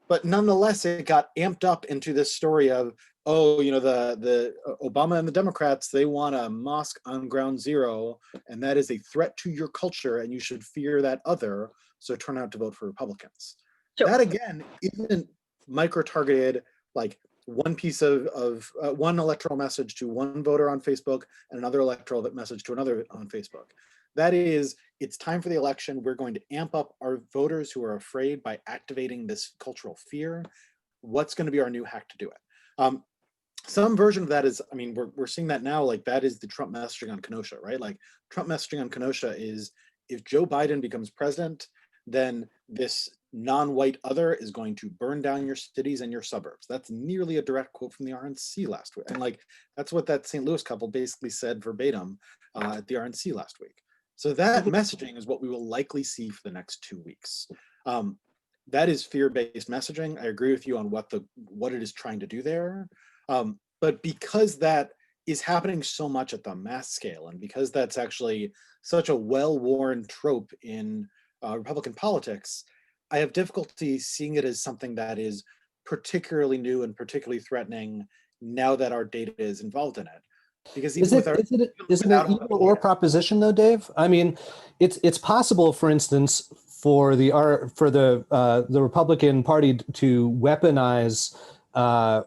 But nonetheless, it got amped up into this story of, the Obama and the Democrats, they want a mosque on Ground Zero, and that is a threat to your culture, and you should fear that other, so turn out to vote for Republicans. Sure. That again isn't micro-targeted, like one piece of one electoral message to one voter on Facebook and another electoral message to another on Facebook. That is, it's time for the election. We're going to amp up our voters who are afraid by activating this cultural fear. What's going to be our new hack to do it? Some version of that is, I mean, we're seeing that now, like that is the Trump messaging on Kenosha, right? Like Trump messaging on Kenosha is, if Joe Biden becomes president, then this non-white other is going to burn down your cities and your suburbs. That's nearly a direct quote from the RNC last week. And like, that's what that St. Louis couple basically said verbatim at the RNC last week. So that messaging is what we will likely see for the next 2 weeks. That is fear-based messaging. I agree with you on what it is trying to do there. But because that is happening so much at the mass scale, and because that's actually such a well-worn trope in Republican politics, I have difficulty seeing it as something that is particularly new and particularly threatening now that our data is involved in it. Because even is it an either or proposition though, Dave? I mean, it's possible, for instance, for the Republican Party to weaponize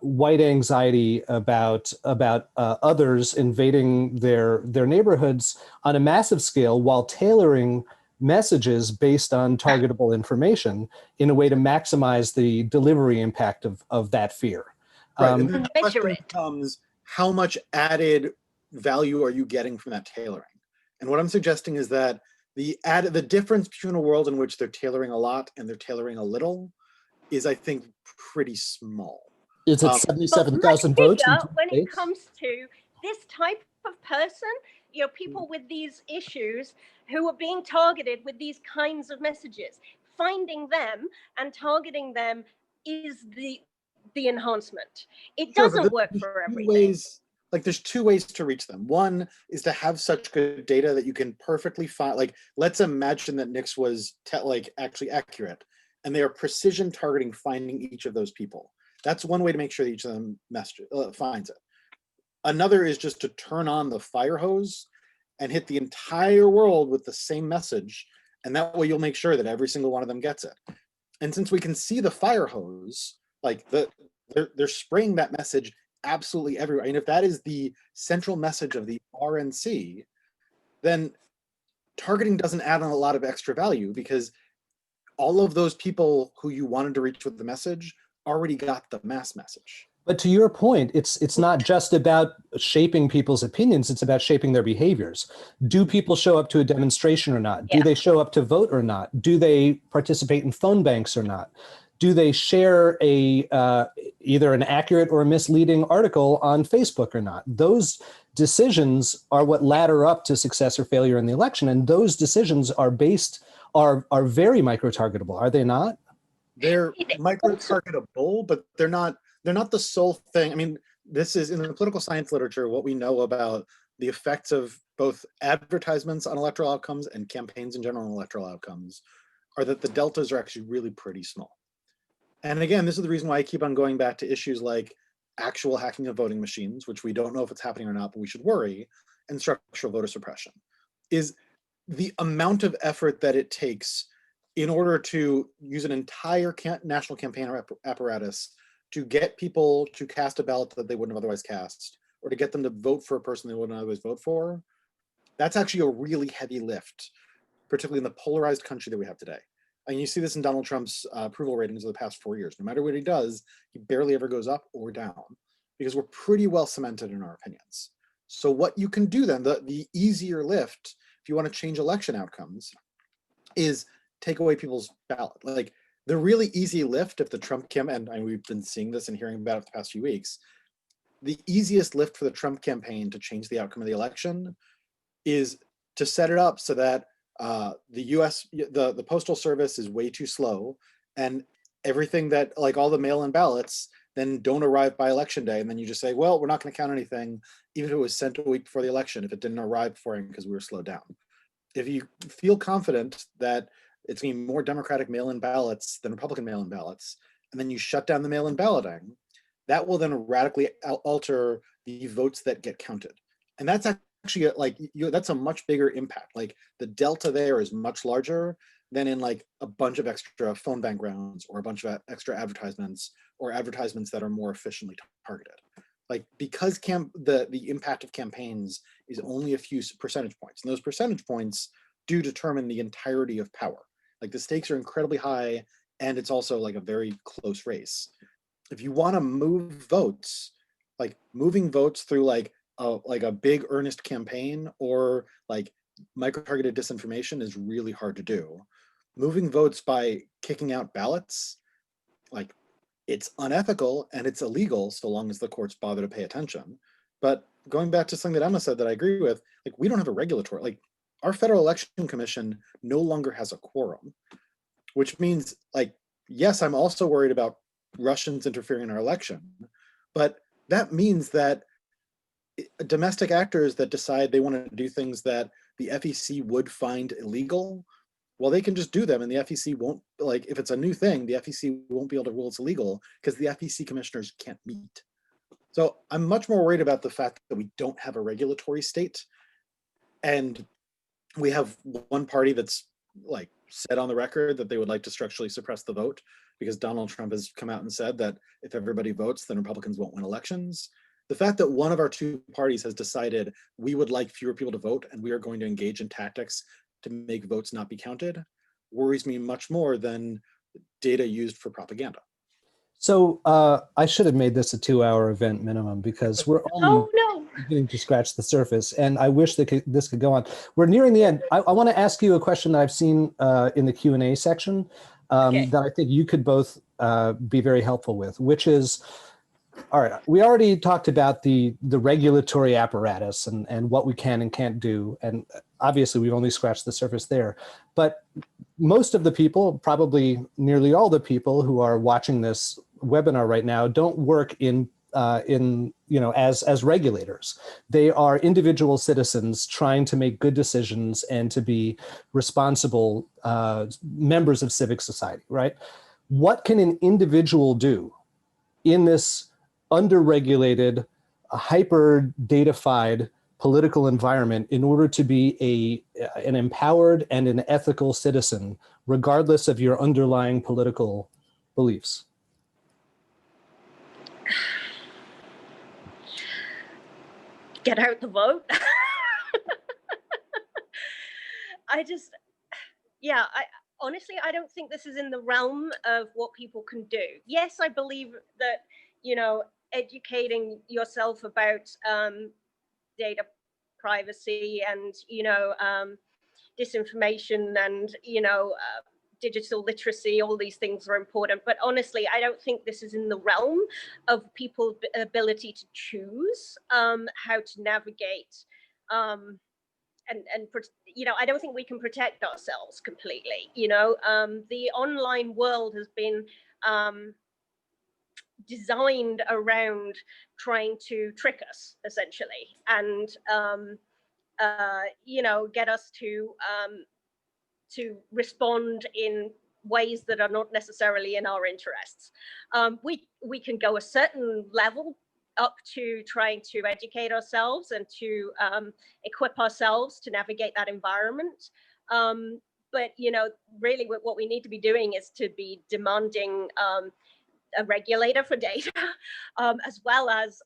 white anxiety about others invading their neighborhoods on a massive scale, while tailoring messages based on targetable information in a way to maximize the delivery impact of that fear. Right. And the question becomes, how much added value are you getting from that tailoring? And what I'm suggesting is that the difference between a world in which they're tailoring a lot and they're tailoring a little is, I think, pretty small. It's at 77,000 votes. When it comes to this type of person, people with these issues who are being targeted with these kinds of messages, finding them and targeting them is the enhancement. It doesn't work for everything. There's two ways to reach them. One is to have such good data that you can perfectly find, like, let's imagine that Nix was actually accurate, and they are precision targeting finding each of those people. That's one way to make sure that each of them finds it. Another is just to turn on the fire hose and hit the entire world with the same message, and that way you'll make sure that every single one of them gets it. And since we can see the fire hose, they're spraying that message absolutely everywhere. And if that is the central message of the RNC, then targeting doesn't add on a lot of extra value, because all of those people who you wanted to reach with the message already got the mass message. But to your point, it's not just about shaping people's opinions, it's about shaping their behaviors. Do people show up to a demonstration or not? Do Yeah. they show up to vote or not? Do they participate in phone banks or not? Do they share either an accurate or a misleading article on Facebook or not? Those decisions are what ladder up to success or failure in the election. And those decisions are very micro-targetable, are they not? They're micro-targetable, but they're not the sole thing. I mean, this is in the political science literature, what we know about the effects of both advertisements on electoral outcomes and campaigns in general on electoral outcomes are that the deltas are actually really pretty small. And again, this is the reason why I keep on going back to issues like actual hacking of voting machines, which we don't know if it's happening or not, but we should worry, and structural voter suppression, is the amount of effort that it takes in order to use an entire national campaign apparatus to get people to cast a ballot that they wouldn't have otherwise cast, or to get them to vote for a person they wouldn't otherwise vote for. That's actually a really heavy lift, particularly in the polarized country that we have today. And you see this in Donald Trump's approval ratings of the past 4 years. No matter what he does, he barely ever goes up or down because we're pretty well cemented in our opinions. So what you can do then, the easier lift, if you want to change election outcomes, is take away people's ballot. Like the really easy lift, if the Trump campaign, and we've been seeing this and hearing about it the past few weeks, the easiest lift for the Trump campaign to change the outcome of the election is to set it up so that the Postal Service is way too slow, and everything that, like all the mail-in ballots, then don't arrive by election day. And then you just say, well, we're not going to count anything, even if it was sent a week before the election, if it didn't arrive beforehand because we were slowed down. If you feel confident that it's going to be more Democratic mail-in ballots than Republican mail-in ballots, and then you shut down the mail-in balloting, that will then radically alter the votes that get counted. And that's actually that's a much bigger impact. Like the delta there is much larger than in like a bunch of extra phone bank rounds or a bunch of extra advertisements or advertisements that are more efficiently targeted. Like because the impact of campaigns is only a few percentage points, and those percentage points do determine the entirety of power. Like the stakes are incredibly high, and it's also like a very close race. If you want to move votes, like moving votes through like a big earnest campaign or like micro-targeted disinformation is really hard to do. Moving votes by kicking out ballots, like it's unethical and it's illegal so long as the courts bother to pay attention. But going back to something that Emma said that I agree with, like we don't have a regulatory, like our Federal Election Commission no longer has a quorum, which means like, yes, I'm also worried about Russians interfering in our election, but that means that domestic actors that decide they want to do things that the FEC would find illegal, well, they can just do them, and the FEC won't, like, if it's a new thing, the FEC won't be able to rule it's illegal because the FEC commissioners can't meet. So I'm much more worried about the fact that we don't have a regulatory state, and we have one party that's like said on the record that they would like to structurally suppress the vote because Donald Trump has come out and said that if everybody votes, then Republicans won't win elections. The fact that one of our two parties has decided we would like fewer people to vote and we are going to engage in tactics to make votes not be counted worries me much more than data used for propaganda. So I should have made this a 2-hour event minimum because we're only beginning to scratch the surface, and I wish that this could go on. We're nearing the end. I want to ask you a question that I've seen in the Q&A section that I think you could both be very helpful with, which is, all right, we already talked about the regulatory apparatus and what we can and can't do. And obviously we've only scratched the surface there. But most of the people, probably nearly all the people who are watching this webinar right now don't work in as regulators. They are individual citizens trying to make good decisions and to be responsible members of civic society, right? What can an individual do in this under-regulated, hyper-datafied political environment in order to be an empowered and an ethical citizen, regardless of your underlying political beliefs? Get out the vote. honestly, I don't think this is in the realm of what people can do. Yes, I believe that, educating yourself about data privacy and, disinformation and, digital literacy, all these things are important. But honestly, I don't think this is in the realm of people's ability to choose how to navigate. I don't think we can protect ourselves completely. The online world has been designed around trying to trick us, essentially, and get us to respond in ways that are not necessarily in our interests. We can go a certain level up to trying to educate ourselves and to equip ourselves to navigate that environment. But really what we need to be doing is to be demanding a regulator for data, as well as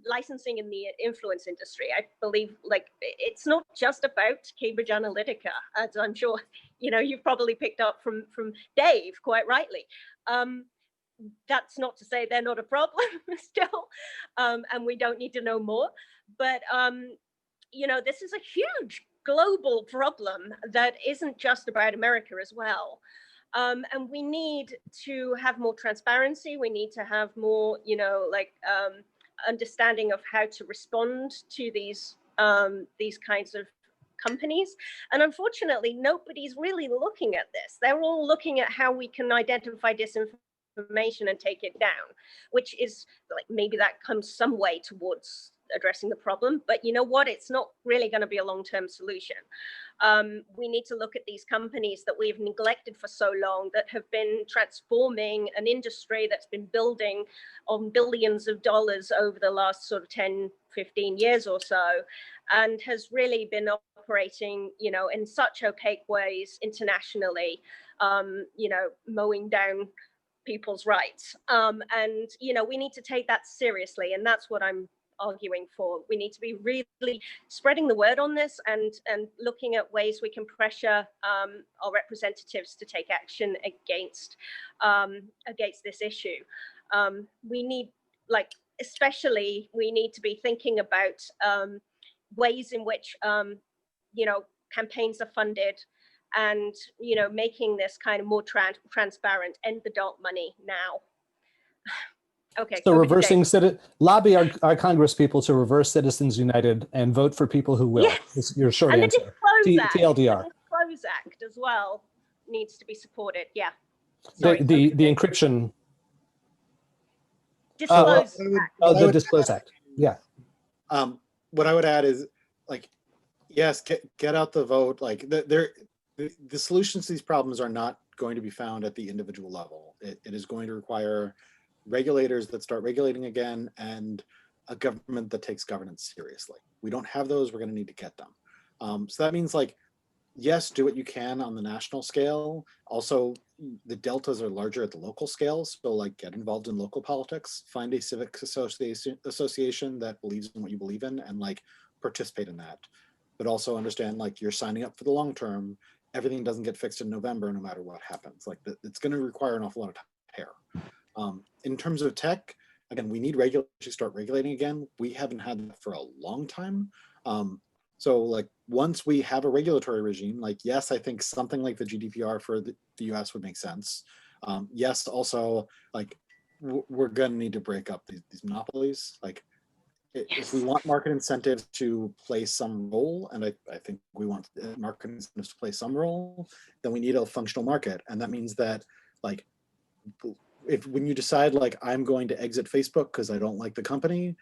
licensing in the influence industry. I believe it's not just about Cambridge Analytica, as I'm sure you've probably picked up from Dave quite rightly. That's not to say they're not a problem still, and we don't need to know more. But this is a huge global problem that isn't just about America as well. And we need to have more transparency. We need to have more, understanding of how to respond to these kinds of companies. And unfortunately, nobody's really looking at this. They're all looking at how we can identify disinformation and take it down, which is maybe that comes some way towards addressing the problem. But you know what? It's not really going to be a long-term solution. We need to look at these companies that we've neglected for so long, that have been transforming an industry that's been building on billions of dollars over the last sort of 10, 15 years or so, and has really been operating, in such opaque ways internationally, mowing down people's rights. And, we need to take that seriously. And that's what I'm arguing for. We need to be really spreading the word on this and looking at ways we can pressure our representatives to take action against this issue. We need, especially, we need to be thinking about ways in which, campaigns are funded, and, making this kind of more transparent, end the dark money now. Okay. So lobby our Congress people to reverse Citizens United and vote for people who will. Yes. Is your short and answer. The TLDR. Disclose Act as well needs to be supported. Yeah. Sorry, the encryption. Disclose Act. The Disclose Act. Yeah. What I would add is, yes, get out the vote. The solutions to these problems are not going to be found at the individual level. It is going to require regulators that start regulating again, and a government that takes governance seriously. We don't have those. We're going to need to get them. So that means, yes, do what you can on the national scale. Also, the deltas are larger at the local scale. So get involved in local politics, find a civic association that believes in what you believe in, and participate in that. But also understand you're signing up for the long term. Everything doesn't get fixed in November, no matter what happens. It's going to require an awful lot of hair. In terms of tech, again, we need regulators to start regulating again. We haven't had that for a long time. So once we have a regulatory regime, yes, I think something like the GDPR for the US would make sense. Yes, also we're going to need to break up these monopolies. If we want market incentives to play some role, and I think we want market incentives to play some role, then we need a functional market. And that means that when you decide I'm going to exit Facebook because I don't like the company,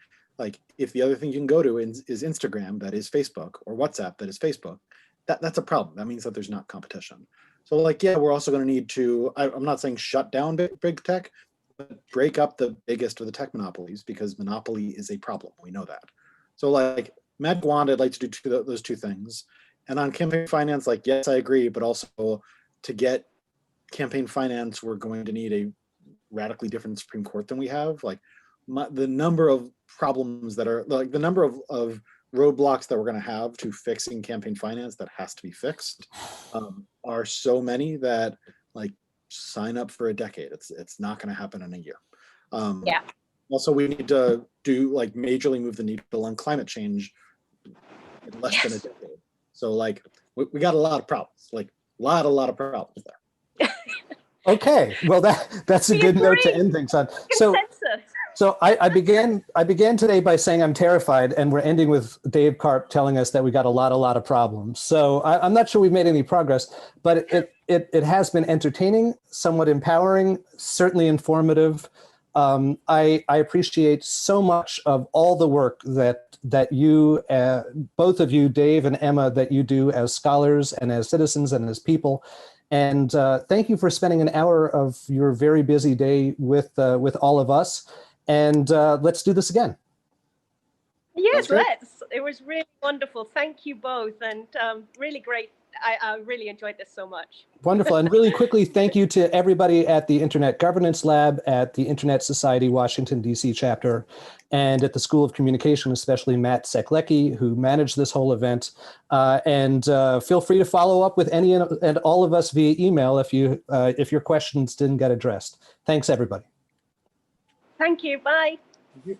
if the other thing you can go to is Instagram, that is Facebook, or WhatsApp, that is Facebook, that's a problem. That means that there's not competition. So yeah, we're also going to need to, I'm not saying shut down big tech, but break up the biggest of the tech monopolies, because monopoly is a problem. We know that. So Matt Gwand, I'd like to do those two things. And on campaign finance, yes, I agree, but also to get campaign finance, we're going to need a radically different Supreme Court than we have. The number of problems that are the number of roadblocks that we're going to have to fixing campaign finance that has to be fixed are so many that like sign up for a decade. It's not going to happen in a year. Yeah. Also, we need to do like majorly move the needle on climate change in less than a decade. So like we got a lot of problems, like a lot of problems there. Okay, well that's a We good note to agree. end things on. So Consensus. I began today by saying I'm terrified, and we're ending with Dave Karpf telling us that we got a lot of problems. So I'm not sure we've made any progress, but it has been entertaining, somewhat empowering, certainly informative. I appreciate so much of all the work that you, both of you, Dave and Emma, that you do as scholars and as citizens and as people. And thank you for spending an hour of your very busy day with all of us. And let's do this again. Yes, let's. It was really wonderful. Thank you both, and really great. I really enjoyed this so much. Wonderful. And really quickly, thank you to everybody at the Internet Governance Lab, at the Internet Society Washington, D.C. chapter, and at the School of Communication, especially Matt Seklecki, who managed this whole event. And feel free to follow up with any and all of us via email if your questions didn't get addressed. Thanks, everybody. Thank you. Bye. Thank you.